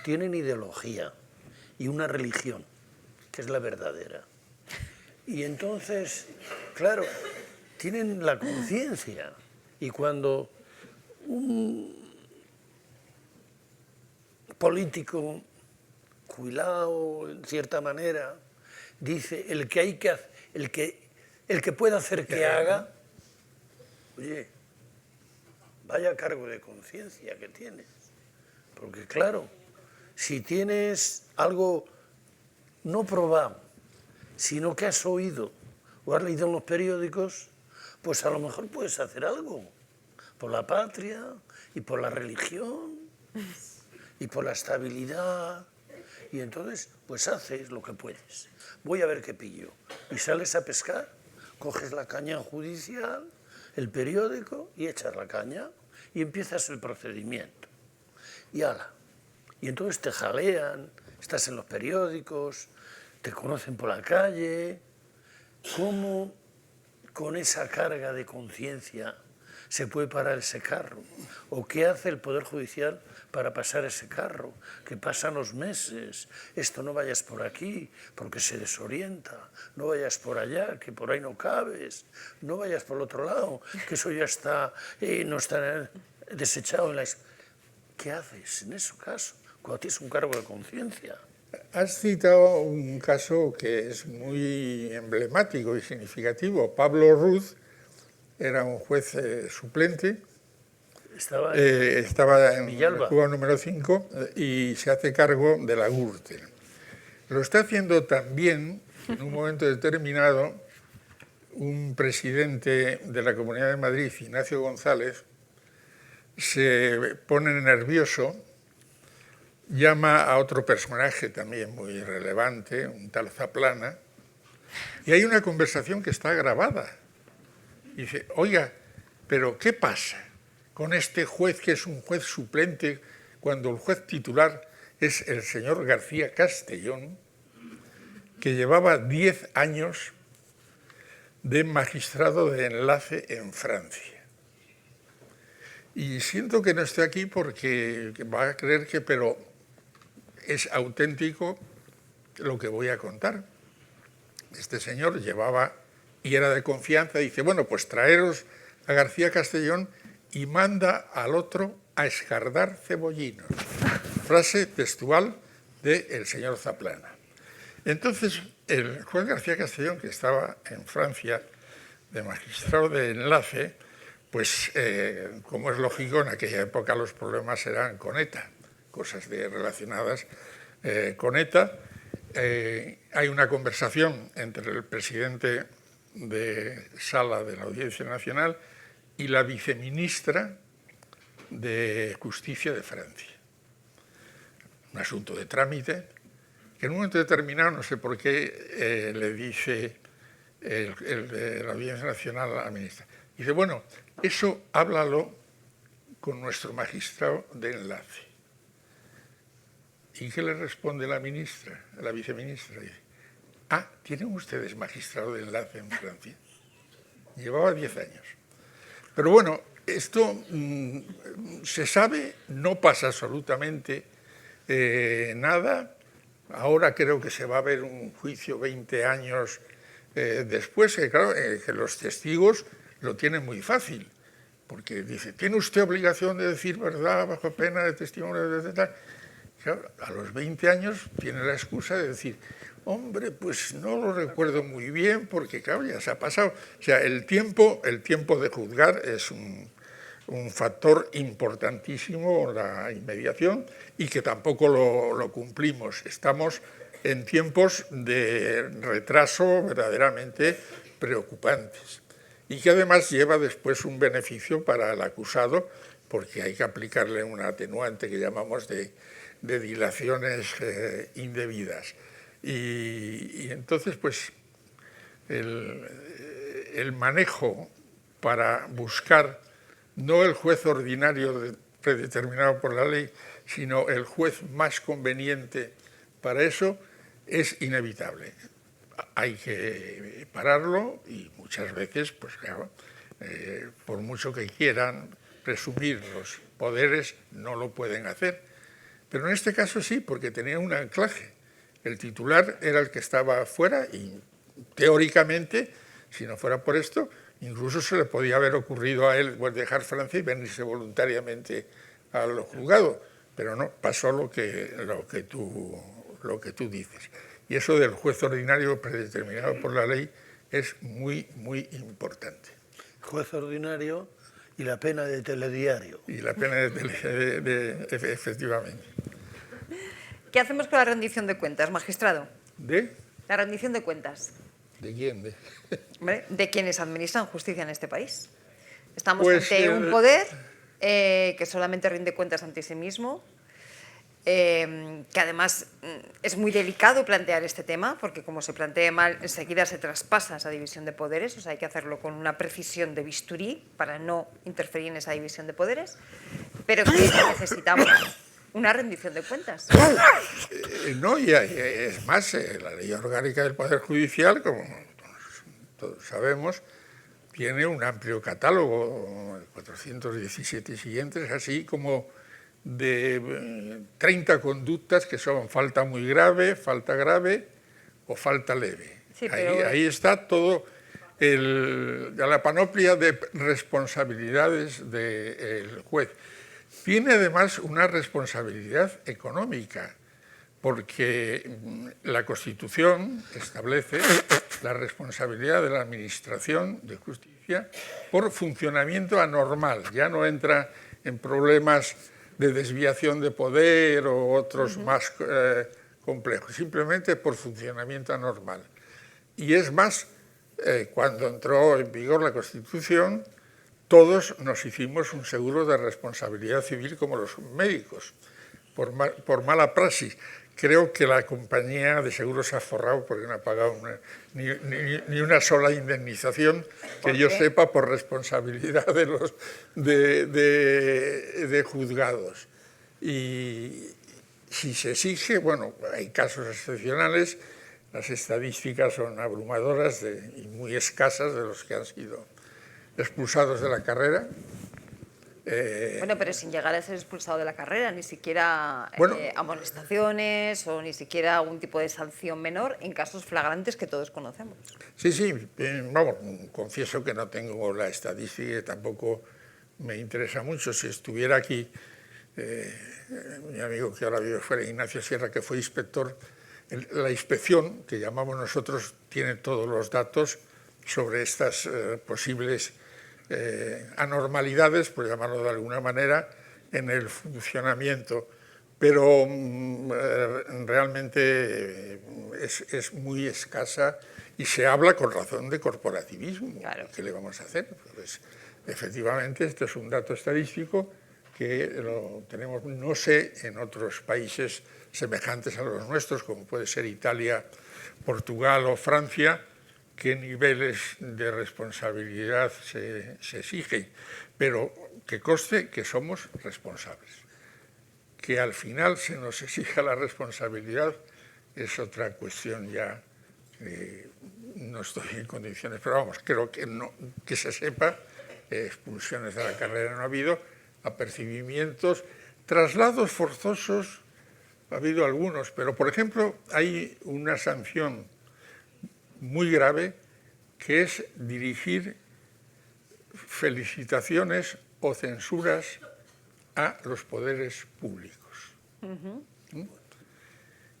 tienen ideología y una religión, que es la verdadera. Y entonces, claro, tienen la conciencia. Y cuando un político jubilado, en cierta manera, dice el que pueda hacer que haga, oye, vaya cargo de conciencia que tienes. Porque claro, si tienes algo no probado, sino que has oído o has leído en los periódicos, pues a lo mejor puedes hacer algo por la patria y por la religión y por la estabilidad. Y entonces, pues haces lo que puedes. Voy a ver qué pillo. Y sales a pescar, coges la caña judicial, el periódico y echas la caña y empiezas el procedimiento. Y ala. Y entonces te jalean, estás en los periódicos, te conocen por la calle. ¿Cómo con esa carga de conciencia se puede parar ese carro? ¿O qué hace el Poder Judicial para pasar ese carro? Que pasan los meses, esto no vayas por aquí porque se desorienta, no vayas por allá que por ahí no cabes, no vayas por el otro lado que eso ya está, no está desechado en la... ¿Qué haces en ese caso cuando tienes un cargo de conciencia? Has citado un caso que es muy emblemático y significativo. Pablo Ruz era un juez suplente, estaba en Villalba. el juzgado número 5 y se hace cargo de la Gürtel. Lo está haciendo también, en un momento determinado, un presidente de la Comunidad de Madrid, Ignacio González, se pone nervioso, llama a otro personaje también muy relevante, un tal Zaplana, Y hay una conversación que está grabada. Y dice, oiga, pero ¿qué pasa con este juez que es un juez suplente cuando el juez titular es el señor García Castellón, que llevaba 10 años de magistrado de enlace en Francia? Y siento que no esté aquí porque va a creer que, pero es auténtico lo que voy a contar. Este señor llevaba, y era de confianza, dice, bueno, pues traeros a García Castellón y manda al otro a escardar cebollinos. Frase textual del señor Zaplana. Entonces, el juez García Castellón, que estaba en Francia de magistrado de enlace, pues, como es lógico, en aquella época los problemas eran con ETA, cosas relacionadas con ETA. Hay una conversación entre el presidente de Sala de la Audiencia Nacional y la viceministra de Justicia de Francia. Un asunto de trámite, que en un momento determinado, no sé por qué, le dice el de la Audiencia Nacional a la ministra. Dice, bueno, eso háblalo con nuestro magistrado de enlace. ¿Y qué le responde la ministra, la viceministra? Dice, ah, ¿tienen ustedes magistrado de enlace en Francia? Llevaba 10 años. Pero bueno, esto se sabe, no pasa absolutamente nada. Ahora creo que se va a ver un juicio 20 años después, que claro, que los testigos lo tienen muy fácil, porque dice, ¿tiene usted obligación de decir verdad bajo pena de testimonio de tal? Claro, a los 20 años tiene la excusa de decir, hombre, pues no lo recuerdo muy bien, porque claro, ya se ha pasado. O sea, el tiempo de juzgar es un factor importantísimo, la inmediación, y que tampoco lo cumplimos. Estamos en tiempos de retraso verdaderamente preocupantes, y que además lleva después un beneficio para el acusado, porque hay que aplicarle un atenuante que llamamos de dilaciones indebidas. Y entonces, pues, el manejo para buscar no el juez ordinario predeterminado por la ley, sino el juez más conveniente para eso, es inevitable. Hay que pararlo y muchas veces, pues claro, por mucho que quieran presumir los poderes, no lo pueden hacer. Pero en este caso sí, porque tenía un anclaje. El titular era el que estaba fuera y teóricamente, si no fuera por esto, incluso se le podía haber ocurrido a él pues, dejar Francia y venirse voluntariamente al juzgado. Pero no, pasó lo que tú dices. Y eso del juez ordinario predeterminado por la ley es muy, muy importante. Juez ordinario y la pena de telediario. Y la pena efectivamente. ¿Qué hacemos con la rendición de cuentas, magistrado? ¿De? La rendición de cuentas. ¿De quién? Hombre, de quienes administran justicia en este país. Estamos Pues, ante un poder que solamente rinde cuentas ante sí mismo, que además es muy delicado plantear este tema, porque como se plantee mal, enseguida se traspasa esa división de poderes, o sea, hay que hacerlo con una precisión de bisturí para no interferir en esa división de poderes, pero que necesitamos una rendición de cuentas. No, y es más, la ley orgánica del Poder Judicial, como todos sabemos, tiene un amplio catálogo, 417 y siguientes, así como de 30 conductas que son falta muy grave, falta grave o falta leve. Sí, pero... ahí está todo la panoplia de responsabilidades del juez. Tiene además una responsabilidad económica, porque la Constitución establece la responsabilidad de la Administración de Justicia por funcionamiento anormal. Ya no entra en problemas de desviación de poder o otros más complejos, simplemente por funcionamiento anormal. Y es más, cuando entró en vigor la Constitución, todos nos hicimos un seguro de responsabilidad civil como los médicos, por mala praxis, creo que la compañía de seguros se ha forrado porque no ha pagado ni una sola indemnización que yo sepa por responsabilidad de los de juzgados. Y si se exige, bueno, hay casos excepcionales, las estadísticas son abrumadoras y muy escasas de los que han sido expulsados de la carrera. Bueno, pero sin llegar a ser expulsado de la carrera, ni siquiera Bueno, amonestaciones o ni siquiera algún tipo de sanción menor en casos flagrantes que todos conocemos. Sí, vamos, confieso que no tengo la estadística y tampoco me interesa mucho. Si estuviera aquí mi amigo que ahora vive fuera, Ignacio Sierra, que fue inspector, la inspección, que llamamos nosotros, tiene todos los datos sobre estas posibles anormalidades, por llamarlo de alguna manera, en el funcionamiento, pero realmente es muy escasa y se habla con razón de corporativismo. Claro. ¿Qué le vamos a hacer? Pues, efectivamente, esto es un dato estadístico que lo tenemos, no sé, en otros países semejantes a los nuestros, como puede ser Italia, Portugal o Francia, qué niveles de responsabilidad se exigen, pero que conste que somos responsables. Que al final se nos exija la responsabilidad es otra cuestión ya, no estoy en condiciones, pero vamos, creo que, no, que se sepa, expulsiones de la carrera no ha habido, apercibimientos, traslados forzosos, ha habido algunos, pero por ejemplo hay una sanción muy grave, que es dirigir felicitaciones o censuras a los poderes públicos.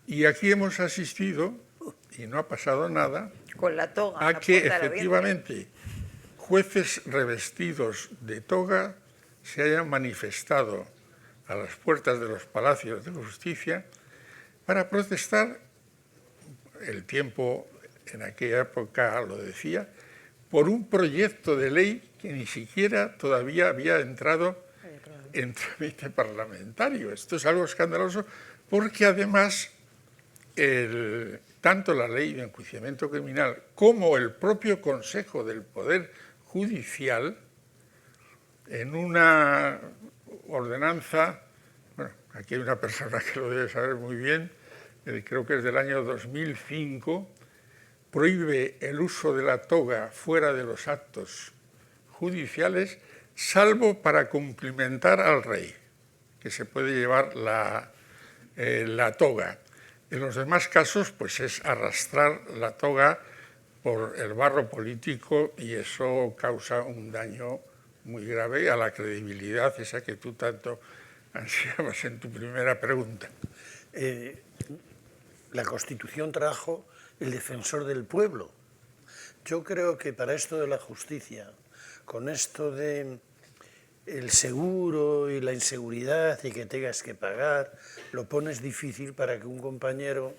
Y aquí hemos asistido, y no ha pasado nada, Con la toga. a que efectivamente jueces revestidos de toga se hayan manifestado a las puertas de los palacios de justicia para protestar, el tiempo en aquella época lo decía, por un proyecto de ley que ni siquiera todavía había entrado en trámite parlamentario. Esto es algo escandaloso porque además tanto la ley de enjuiciamiento criminal como el propio Consejo del Poder Judicial, en una ordenanza, bueno, aquí hay una persona que lo debe saber muy bien, creo que es del año 2005, prohíbe el uso de la toga fuera de los actos judiciales, salvo para cumplimentar al rey, que se puede llevar la toga. En los demás casos, pues es arrastrar la toga por el barro político y eso causa un daño muy grave a la credibilidad, esa que tú tanto ansiabas en tu primera pregunta. La Constitución trajo el defensor del pueblo. Yo creo que para esto de la justicia, con esto de el seguro y la inseguridad y que tengas que pagar, lo pones difícil para que un compañero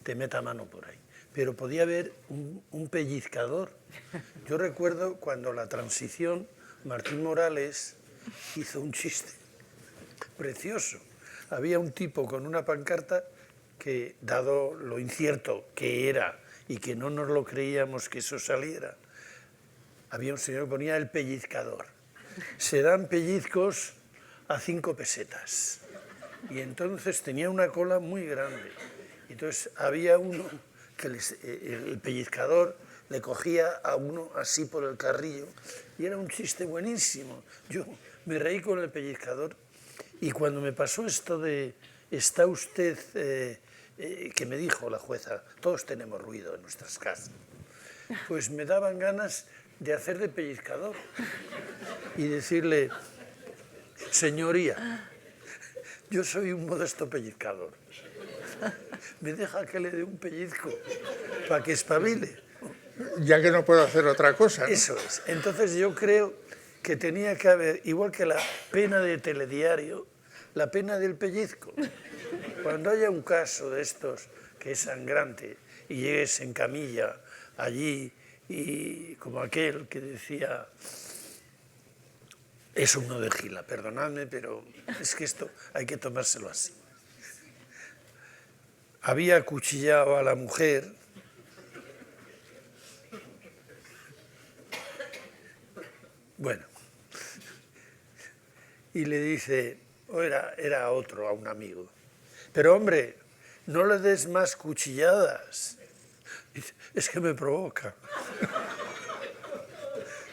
te meta mano por ahí. Pero podía haber un pellizcador. Yo recuerdo cuando la transición, Martín Morales hizo un chiste precioso. Había un tipo con una pancarta que, dado lo incierto que era y que no nos lo creíamos que eso saliera, había un señor que ponía el pellizcador. Se dan pellizcos a 5 pesetas. Y entonces tenía una cola muy grande. Entonces había uno que el pellizcador le cogía a uno así por el carrillo y era un chiste buenísimo. Yo me reí con el pellizcador y cuando me pasó esto de está usted, que me dijo la jueza, todos tenemos ruido en nuestras casas, pues me daban ganas de hacer de pellizcador y decirle, señoría, yo soy un modesto pellizcador, me deja que le dé un pellizco para que espabile. Ya que no puedo hacer otra cosa, ¿no? Eso es. Entonces yo creo que tenía que haber, igual que la pena de telediario, la pena del pellizco. Cuando haya un caso de estos que es sangrante y llegues en camilla allí y como aquel que decía, es uno de Gila, perdonadme, pero es que esto hay que tomárselo así. había acuchillado a la mujer bueno, y le dice, era otro, a un amigo, pero hombre, no le des más cuchilladas. Dice, es que me provoca.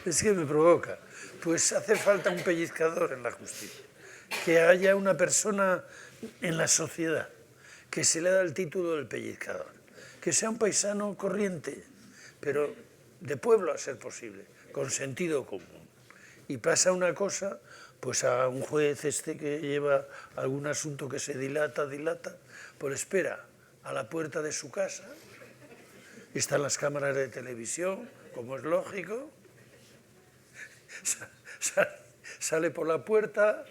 Es que me provoca. Pues hace falta un pellizcador en la justicia. Que haya una persona en la sociedad que se le da el título del pellizcador. Que sea un paisano corriente, pero de pueblo a ser posible, con sentido común. Y pasa una cosa, pues a un juez que lleva algún asunto que se dilata, pues espera a la puerta de su casa, están las cámaras de televisión, como es lógico, sale por la puerta,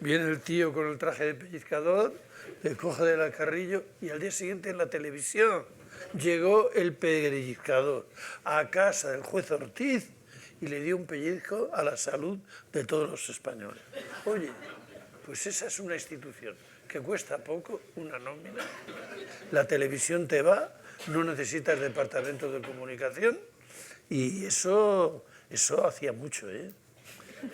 viene el tío con el traje de pellizcador, le coge del carrillo y al día siguiente en la televisión llegó el pellizcador a casa del juez Ortiz y le dio un pellizco a la salud de todos los españoles. Oye, pues esa es una institución que cuesta poco, una nómina. La televisión te va, no necesitas departamento de comunicación y eso hacía mucho, ¿eh?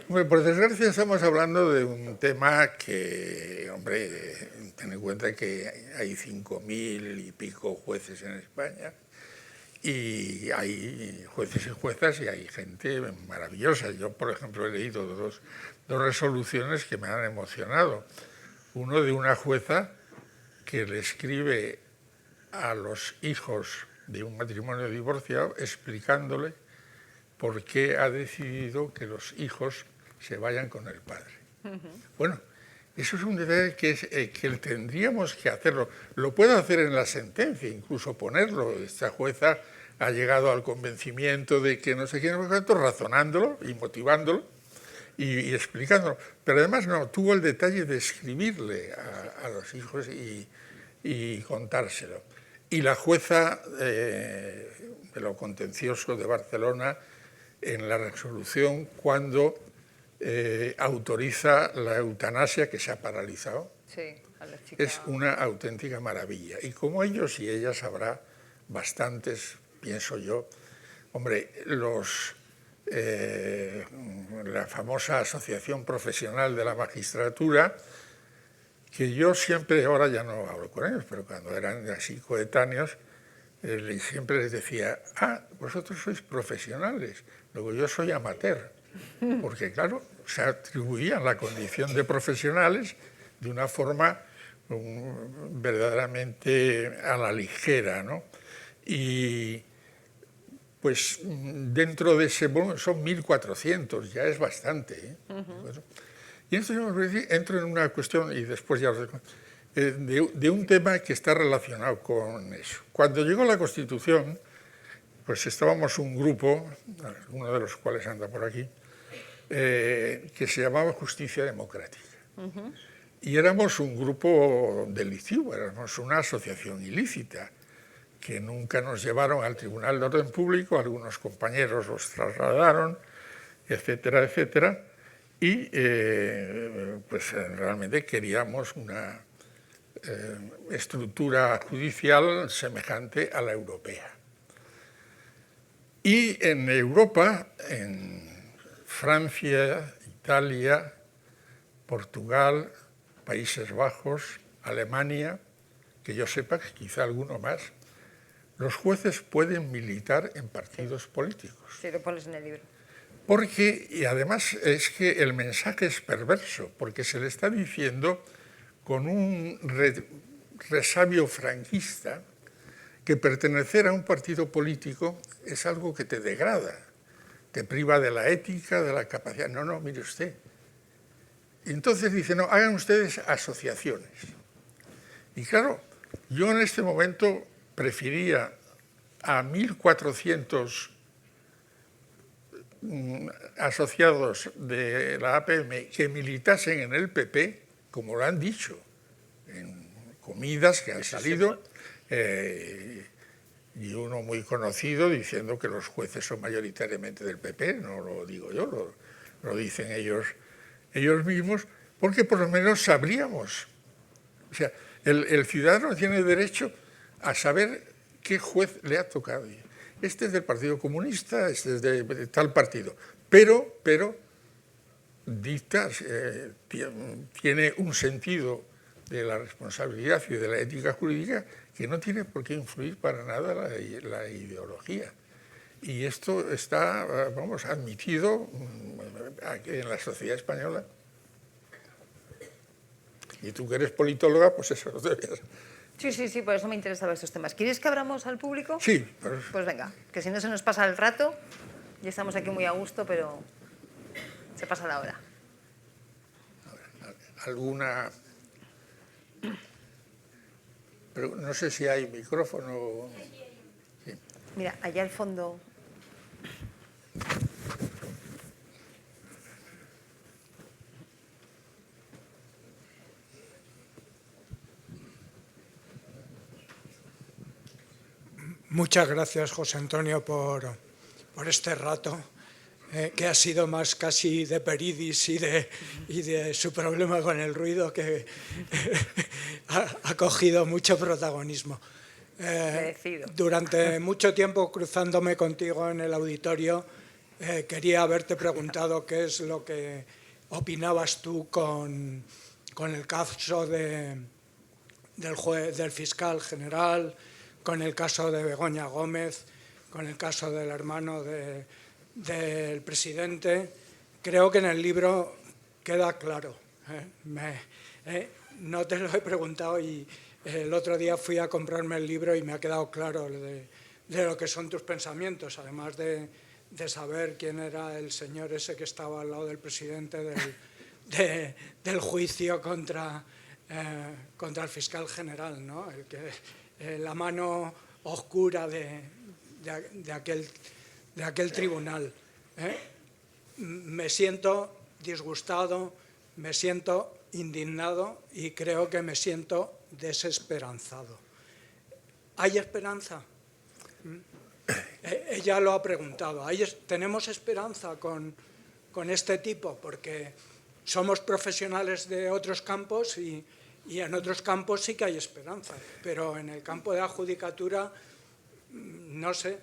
Bueno, por desgracia estamos hablando de un tema que, hombre, ten en cuenta que hay 5.000 y pico jueces en España y hay jueces y juezas y hay gente maravillosa. Yo, por ejemplo, he leído dos resoluciones que me han emocionado. Uno de una jueza que le escribe a los hijos de un matrimonio divorciado explicándole por qué ha decidido que los hijos se vayan con el padre. Bueno, eso es un detalle que tendríamos que hacerlo. Lo puede hacer en la sentencia, incluso ponerlo. Esta jueza ha llegado al convencimiento de que no sé qué, razonándolo y motivándolo y explicándolo. Pero además no, tuvo el detalle de escribirle a los hijos y contárselo. Y la jueza de lo contencioso de Barcelona, en la resolución, cuando autoriza la eutanasia, que se ha paralizado, Sí, a la chica. es una auténtica maravilla. Y como ellos y ellas habrá bastantes, pienso yo, hombre, la famosa Asociación Profesional de la Magistratura, que yo siempre, ahora ya no hablo con ellos, pero cuando eran así coetáneos, siempre les decía, vosotros sois profesionales, luego yo soy amateur, porque claro, se atribuían la condición de profesionales de una forma verdaderamente a la ligera, ¿no? Y pues dentro de ese, bueno, son 1.400, ya es bastante, ¿eh? Y entonces entro en una cuestión, y después ya os dejo, de un tema que está relacionado con eso. Cuando llegó la Constitución, pues estábamos un grupo, uno de los cuales anda por aquí, que se llamaba Justicia Democrática. Y éramos un grupo delictivo, éramos una asociación ilícita, que nunca nos llevaron al Tribunal de Orden Público, algunos compañeros los trasladaron, etcétera, etcétera, y pues realmente queríamos una estructura judicial semejante a la europea. Y en Europa, en Francia, Italia, Portugal, Países Bajos, Alemania, que yo sepa, quizá alguno más, los jueces pueden militar en partidos políticos. Sí, lo pones en el libro. Porque, y además es que el mensaje es perverso, porque se le está diciendo con un resabio franquista que pertenecer a un partido político es algo que te degrada, te priva de la ética, de la capacidad. No, mire usted. Y entonces dice, no, hagan ustedes asociaciones. Y claro, yo en este momento prefería a 1.400 asociados de la APM que militasen en el PP, como lo han dicho, en comidas que han salido, y uno muy conocido diciendo que los jueces son mayoritariamente del PP, no lo digo yo, lo dicen ellos mismos, porque por lo menos sabríamos. O sea, el ciudadano tiene derecho a saber qué juez le ha tocado. Este es del Partido Comunista, este es de tal partido, pero dicta, tiene un sentido de la responsabilidad y de la ética jurídica que no tiene por qué influir para nada la ideología. Y esto está, vamos, admitido en la sociedad española. Y tú que eres politóloga, pues eso lo debes. Sí, por eso me interesaban estos temas. ¿Quieres que abramos al público? Sí. Pues venga, que si no se nos pasa el rato, ya estamos aquí muy a gusto, pero se pasa la hora. ¿Alguna? Pero no sé si hay micrófono. Sí. Mira, allá al fondo. Muchas gracias, José Antonio, por este rato, que ha sido más casi de Peridis y de su problema con el ruido, que ha cogido mucho protagonismo. Durante mucho tiempo, cruzándome contigo en el auditorio, quería haberte preguntado qué es lo que opinabas tú con el caso del fiscal general, con el caso de Begoña Gómez, con el caso del hermano del presidente. Creo que en el libro queda claro. No te lo he preguntado y el otro día fui a comprarme el libro y me ha quedado claro de lo que son tus pensamientos, además de saber quién era el señor ese que estaba al lado del presidente del juicio contra el fiscal general, ¿no? La mano oscura de aquel tribunal. Me siento disgustado, me siento indignado y creo que me siento desesperanzado. ¿Hay esperanza? Ella lo ha preguntado. ¿Tenemos esperanza con este tipo? Porque somos profesionales de otros campos y en otros campos sí que hay esperanza, pero en el campo de la judicatura, no sé,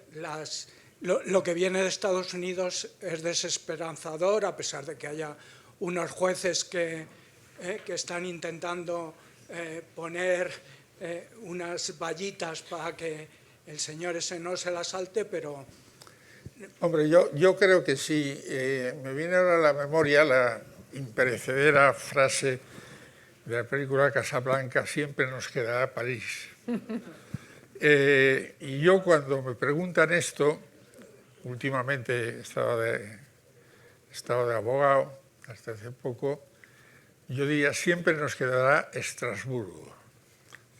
lo que viene de Estados Unidos es desesperanzador, a pesar de que haya unos jueces que están intentando poner unas vallitas para que el señor ese no se la salte, pero... Hombre, yo creo que sí. Me viene ahora a la memoria la imperecedera frase de la película Casablanca: siempre nos quedará París. Y yo, cuando me preguntan esto, últimamente estaba de abogado hasta hace poco, yo diría: siempre nos quedará Estrasburgo,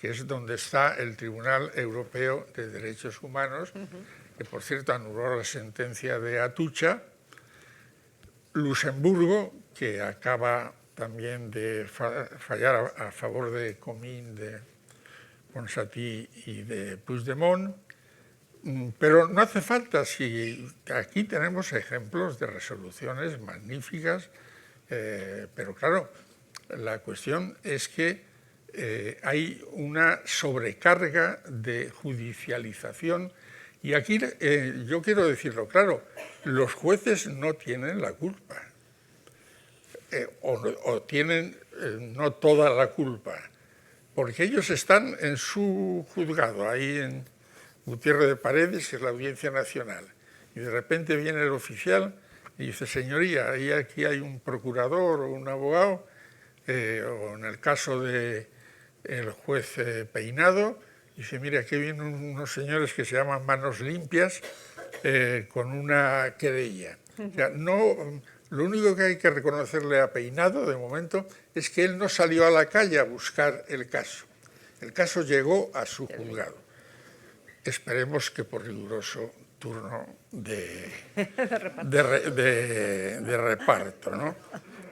que es donde está el Tribunal Europeo de Derechos Humanos, que por cierto anuló la sentencia de Atucha. Luxemburgo, que acaba también de fallar a favor de Comín, de Ponsatí y de Puigdemont, pero no hace falta, si aquí tenemos ejemplos de resoluciones magníficas, pero claro, la cuestión es que hay una sobrecarga de judicialización y aquí yo quiero decirlo claro, los jueces no tienen la culpa. O tienen no toda la culpa, porque ellos están en su juzgado, ahí en Gutiérrez de Paredes, que es la Audiencia Nacional, y de repente viene el oficial y dice: señoría, aquí hay un procurador o un abogado, o en el caso del juez Peinado, dice: mire, aquí vienen unos señores que se llaman Manos Limpias con una querella. O sea, no... Lo único que hay que reconocerle a Peinado, de momento, es que él no salió a la calle a buscar el caso. El caso llegó a su juzgado. Esperemos que por riguroso turno de reparto, ¿no?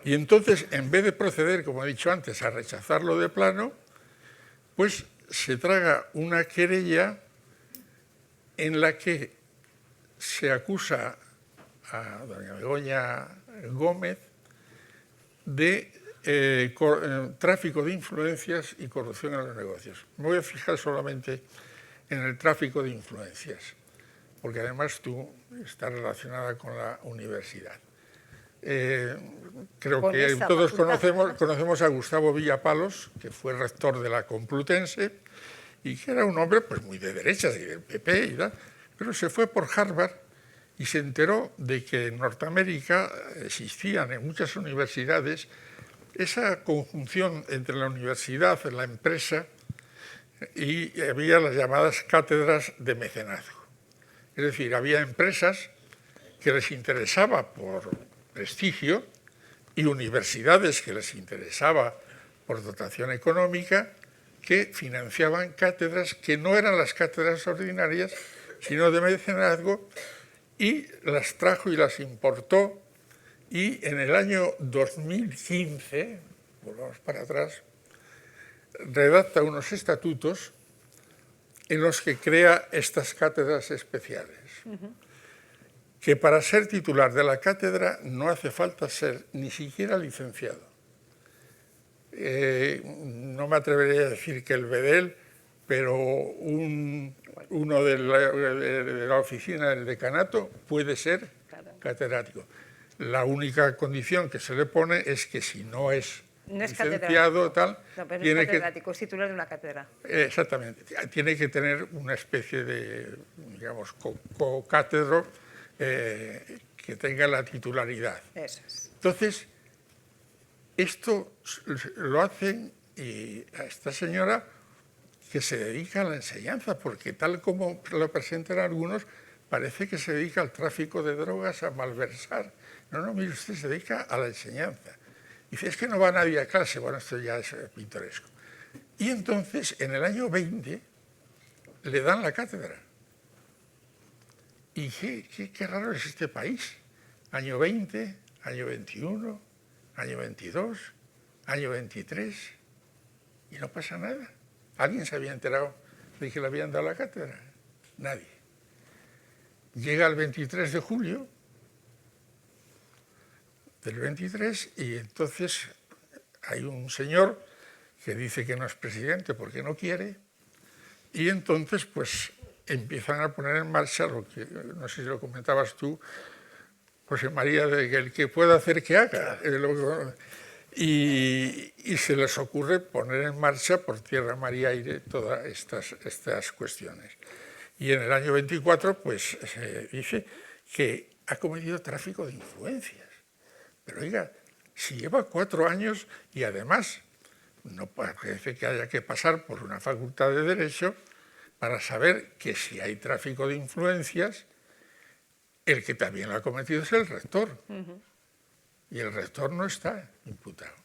Y entonces, en vez de proceder, como he dicho antes, a rechazarlo de plano, pues se traga una querella en la que se acusa a doña Begoña Gómez de tráfico de influencias y corrupción en los negocios. Me voy a fijar solamente en el tráfico de influencias, porque además tú estás relacionada con la universidad. Creo Con que esa todos facultad, conocemos a Gustavo Villapalos, que fue rector de la Complutense y que era un hombre pues, muy de derechas y del PP y tal, pero se fue por Harvard y se enteró de que en Norteamérica existían en muchas universidades esa conjunción entre la universidad, la empresa, y había las llamadas cátedras de mecenazgo. Es decir, había empresas que les interesaba por prestigio y universidades que les interesaba por dotación económica que financiaban cátedras que no eran las cátedras ordinarias, sino de mecenazgo, y las trajo y las importó, y en el año 2015, volvamos para atrás, redacta unos estatutos en los que crea estas cátedras especiales. Que para ser titular de la cátedra no hace falta ser ni siquiera licenciado. No me atrevería a decir que el Bedel, pero uno de la oficina del decanato puede ser catedrático. La única condición que se le pone es que si no es licenciado, tal, no, pero no tiene es catedrático, es titular de una cátedra. Exactamente, tiene que tener una especie de, digamos, co-cátedro que tenga la titularidad. Eso es. Entonces, esto lo hacen y a esta señora que se dedica a la enseñanza, porque tal como lo presentan algunos, parece que se dedica al tráfico de drogas, a malversar. No, mire, usted se dedica a la enseñanza. Dice, es que no va nadie a clase. Bueno, esto ya es pintoresco. Y entonces, en el año 20, le dan la cátedra. Y qué raro es este país. Año 20, año 21, año 22, año 23, y no pasa nada. ¿Alguien se había enterado de que le habían dado la cátedra? Nadie. Llega el 23 de julio del 23 y entonces hay un señor que dice que no es presidente porque no quiere, y entonces pues empiezan a poner en marcha lo que, no sé si lo comentabas tú, José María, de que el que pueda hacer que haga. Y se les ocurre poner en marcha por tierra, mar y aire todas estas cuestiones. Y en el año 24 pues se dice que ha cometido tráfico de influencias. Pero oiga, si lleva 4 años y además no parece que haya que pasar por una facultad de Derecho para saber que si hay tráfico de influencias, el que también lo ha cometido es el rector. Y el rector no está imputado.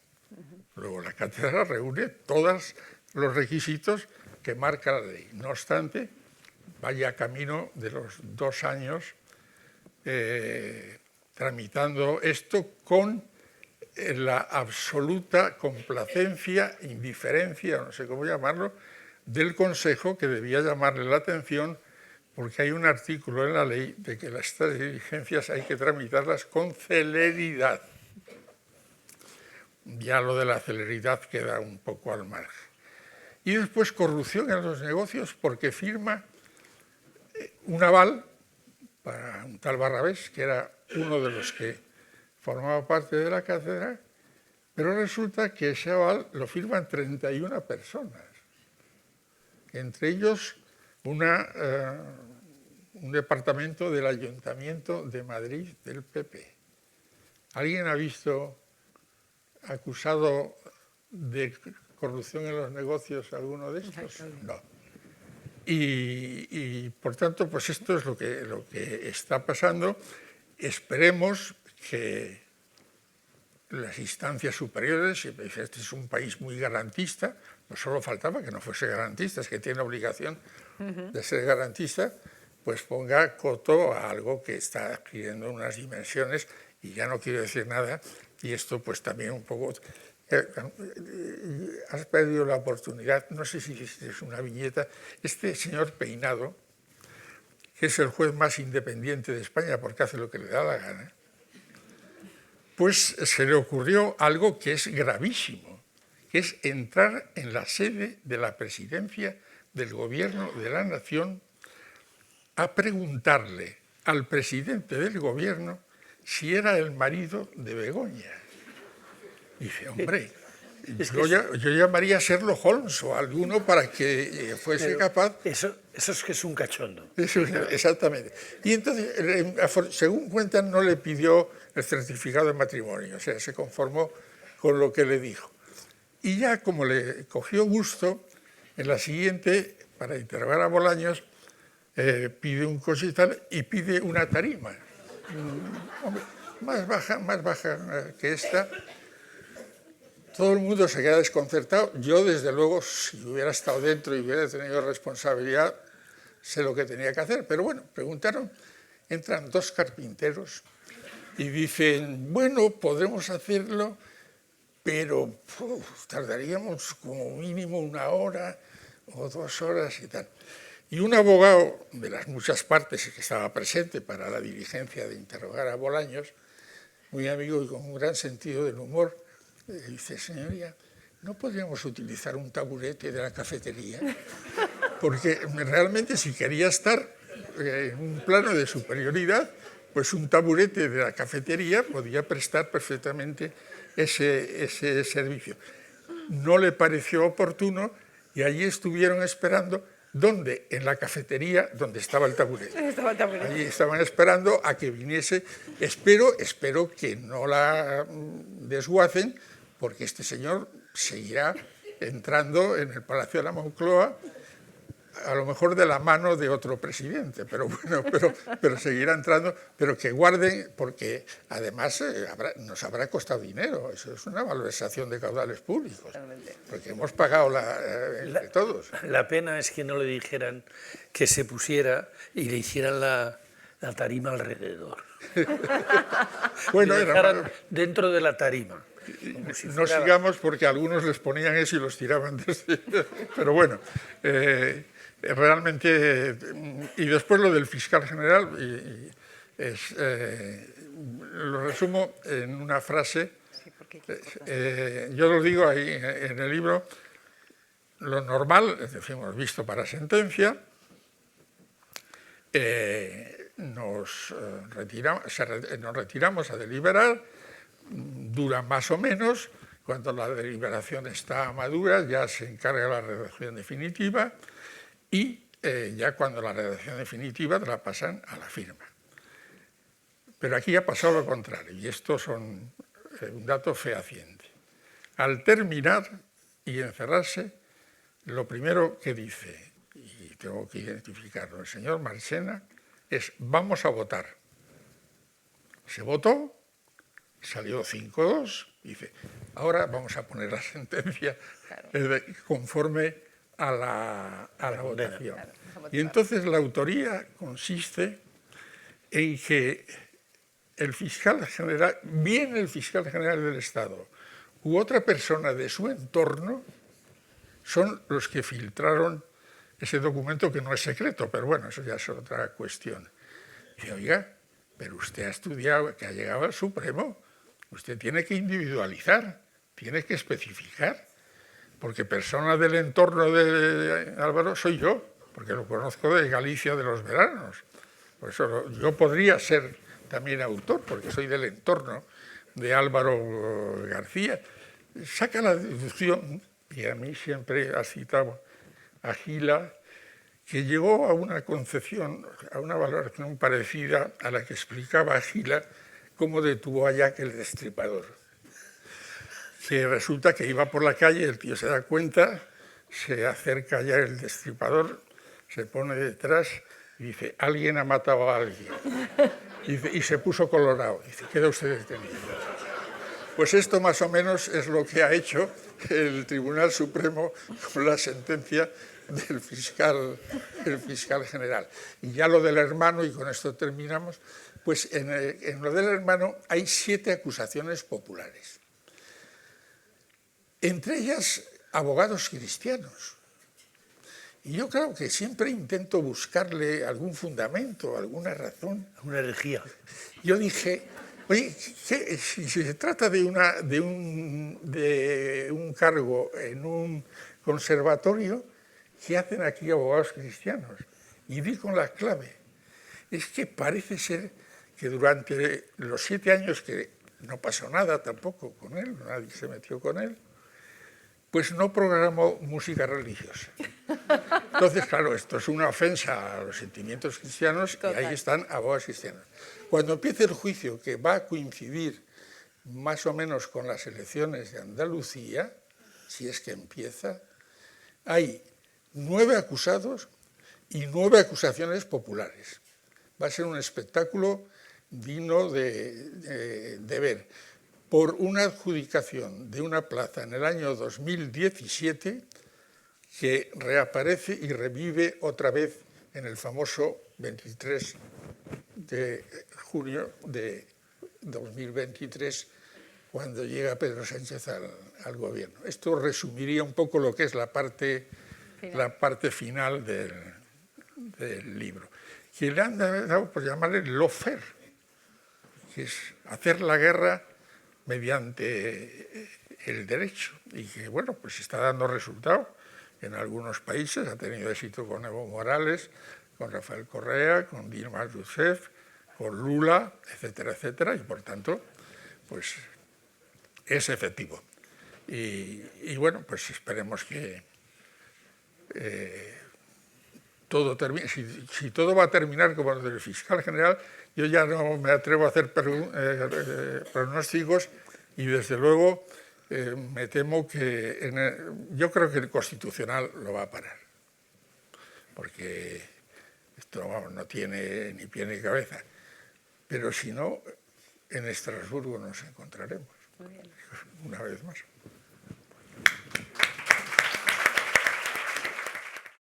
Luego la cátedra reúne todos los requisitos que marca la ley. No obstante, vaya camino de los 2 años tramitando esto con la absoluta complacencia, indiferencia, no sé cómo llamarlo, del Consejo, que debía llamarle la atención porque hay un artículo en la ley de que estas diligencias hay que tramitarlas con celeridad. Ya lo de la celeridad queda un poco al margen. Y después corrupción en los negocios porque firma un aval para un tal Barrabés, que era uno de los que formaba parte de la cátedra, pero resulta que ese aval lo firman 31 personas, entre ellos un departamento del Ayuntamiento de Madrid del PP. ¿Alguien ha visto acusado de corrupción en los negocios alguno de estos? No. Y por tanto, pues esto es lo que está pasando. Esperemos que las instancias superiores, y este es un país muy garantista, no solo faltaba que no fuese garantista, es que tiene obligación de ser garantista, pues ponga coto a algo que está adquiriendo unas dimensiones, y ya no quiero decir nada, y esto pues también un poco... has perdido la oportunidad, no sé si es una viñeta, este señor Peinado, que es el juez más independiente de España porque hace lo que le da la gana, pues se le ocurrió algo que es gravísimo, que es entrar en la sede de la presidencia del Gobierno de la Nación a preguntarle al presidente del Gobierno si era el marido de Begoña. Y dice, hombre, yo llamaría a Sherlock Holmes o a alguno para que fuese capaz... Eso es que es un cachondo. Eso, exactamente. Y entonces, según cuentan, no le pidió el certificado de matrimonio, o sea, se conformó con lo que le dijo. Y ya como le cogió gusto, en la siguiente, para interrogar a Bolaños, pide un coche y tal, y pide una tarima. Hombre, más baja que esta. Todo el mundo se queda desconcertado. Yo, desde luego, si hubiera estado dentro y hubiera tenido responsabilidad, sé lo que tenía que hacer. Pero bueno, preguntaron, entran dos carpinteros y dicen, bueno, podremos hacerlo, pero tardaríamos como mínimo 1 hora o 2 horas y tal. Y un abogado de las muchas partes que estaba presente para la diligencia de interrogar a Bolaños, muy amigo y con un gran sentido del humor, dice, señoría, ¿no podríamos utilizar un taburete de la cafetería? Porque realmente si quería estar en un plano de superioridad, pues un taburete de la cafetería podía prestar perfectamente ese servicio. No le pareció oportuno y allí estuvieron esperando. ¿Dónde? En la cafetería donde estaba el taburete. Allí estaban esperando a que viniese. Espero que no la desguacen, porque este señor seguirá entrando en el Palacio de la Moncloa, a lo mejor de la mano de otro presidente, pero bueno, pero seguirá entrando, pero que guarden, porque además nos habrá costado dinero, eso es una malversación de caudales públicos, porque hemos pagado entre todos. La pena es que no le dijeran que se pusiera y le hicieran la tarima alrededor. Bueno, le dejaran dentro de la tarima. No sigamos porque a algunos les ponían eso y los tiraban desde... Pero bueno, realmente... Y después lo del fiscal general, lo resumo en una frase. Yo lo digo ahí en el libro, lo normal, decimos, visto para sentencia, nos retiramos a deliberar, dura más o menos, cuando la deliberación está madura ya se encarga la redacción definitiva y ya cuando la redacción definitiva te la pasan a la firma. Pero aquí ha pasado lo contrario y esto son un dato fehaciente. Al terminar y encerrarse, lo primero que dice, y tengo que identificarlo, el señor Marchena, es vamos a votar. Se votó, salió 5-2, dice, ahora vamos a poner la sentencia conforme a la votación. Y entonces la autoría consiste en que el fiscal general, bien el fiscal general del Estado u otra persona de su entorno, son los que filtraron ese documento que no es secreto, pero bueno, eso ya es otra cuestión. Dice, oiga, pero usted ha estudiado, que ha llegado al Supremo, usted tiene que individualizar, tiene que especificar, porque persona del entorno de Álvaro soy yo, porque lo conozco de Galicia de los veranos. Por eso yo podría ser también autor, porque soy del entorno de Álvaro García. Saca la deducción, y a mí siempre ha citado a Gila, que llegó a una concepción, a una valoración parecida a la que explicaba Gila cómo detuvo a Jack el Destripador. Que resulta que iba por la calle, el tío se da cuenta, se acerca ya el Destripador, se pone detrás y dice, alguien ha matado a alguien. Y se puso colorado, dice, queda usted detenido. Pues esto más o menos es lo que ha hecho el Tribunal Supremo con la sentencia del fiscal general. Y ya lo del hermano, y con esto terminamos, pues en lo del hermano hay 7 acusaciones populares. Entre ellas, abogados cristianos. Y yo creo que siempre intento buscarle algún fundamento, alguna razón. Una herejía. Yo dije, oye, si se trata de un cargo en un conservatorio, ¿qué hacen aquí abogados cristianos? Y di con la clave. Es que parece ser que durante los 7 años que no pasó nada tampoco con él, nadie se metió con él, pues no programó música religiosa. Entonces, claro, esto es una ofensa a los sentimientos cristianos y ahí están abogados cristianos. Cuando empiece el juicio, que va a coincidir más o menos con las elecciones de Andalucía, si es que empieza, hay 9 acusados y 9 acusaciones populares. Va a ser un espectáculo digno de ver. Por una adjudicación de una plaza en el año 2017 que reaparece y revive otra vez en el famoso 23 de junio de 2023, cuando llega Pedro Sánchez al gobierno. Esto resumiría un poco lo que es la parte final del libro, que le han dado por llamarle lawfare, que es hacer la guerra mediante el derecho, y que, bueno, pues está dando resultado en algunos países. Ha tenido éxito con Evo Morales, con Rafael Correa, con Dilma Rousseff, con Lula, etcétera, etcétera, y por tanto, pues es efectivo. Y bueno, pues esperemos que todo termine. Si todo va a terminar como lo del fiscal general, yo ya no me atrevo a hacer pronósticos, y desde luego me temo que yo creo que el Constitucional lo va a parar, porque esto, vamos, no tiene ni pie ni cabeza. Pero si no, en Estrasburgo nos encontraremos una vez más.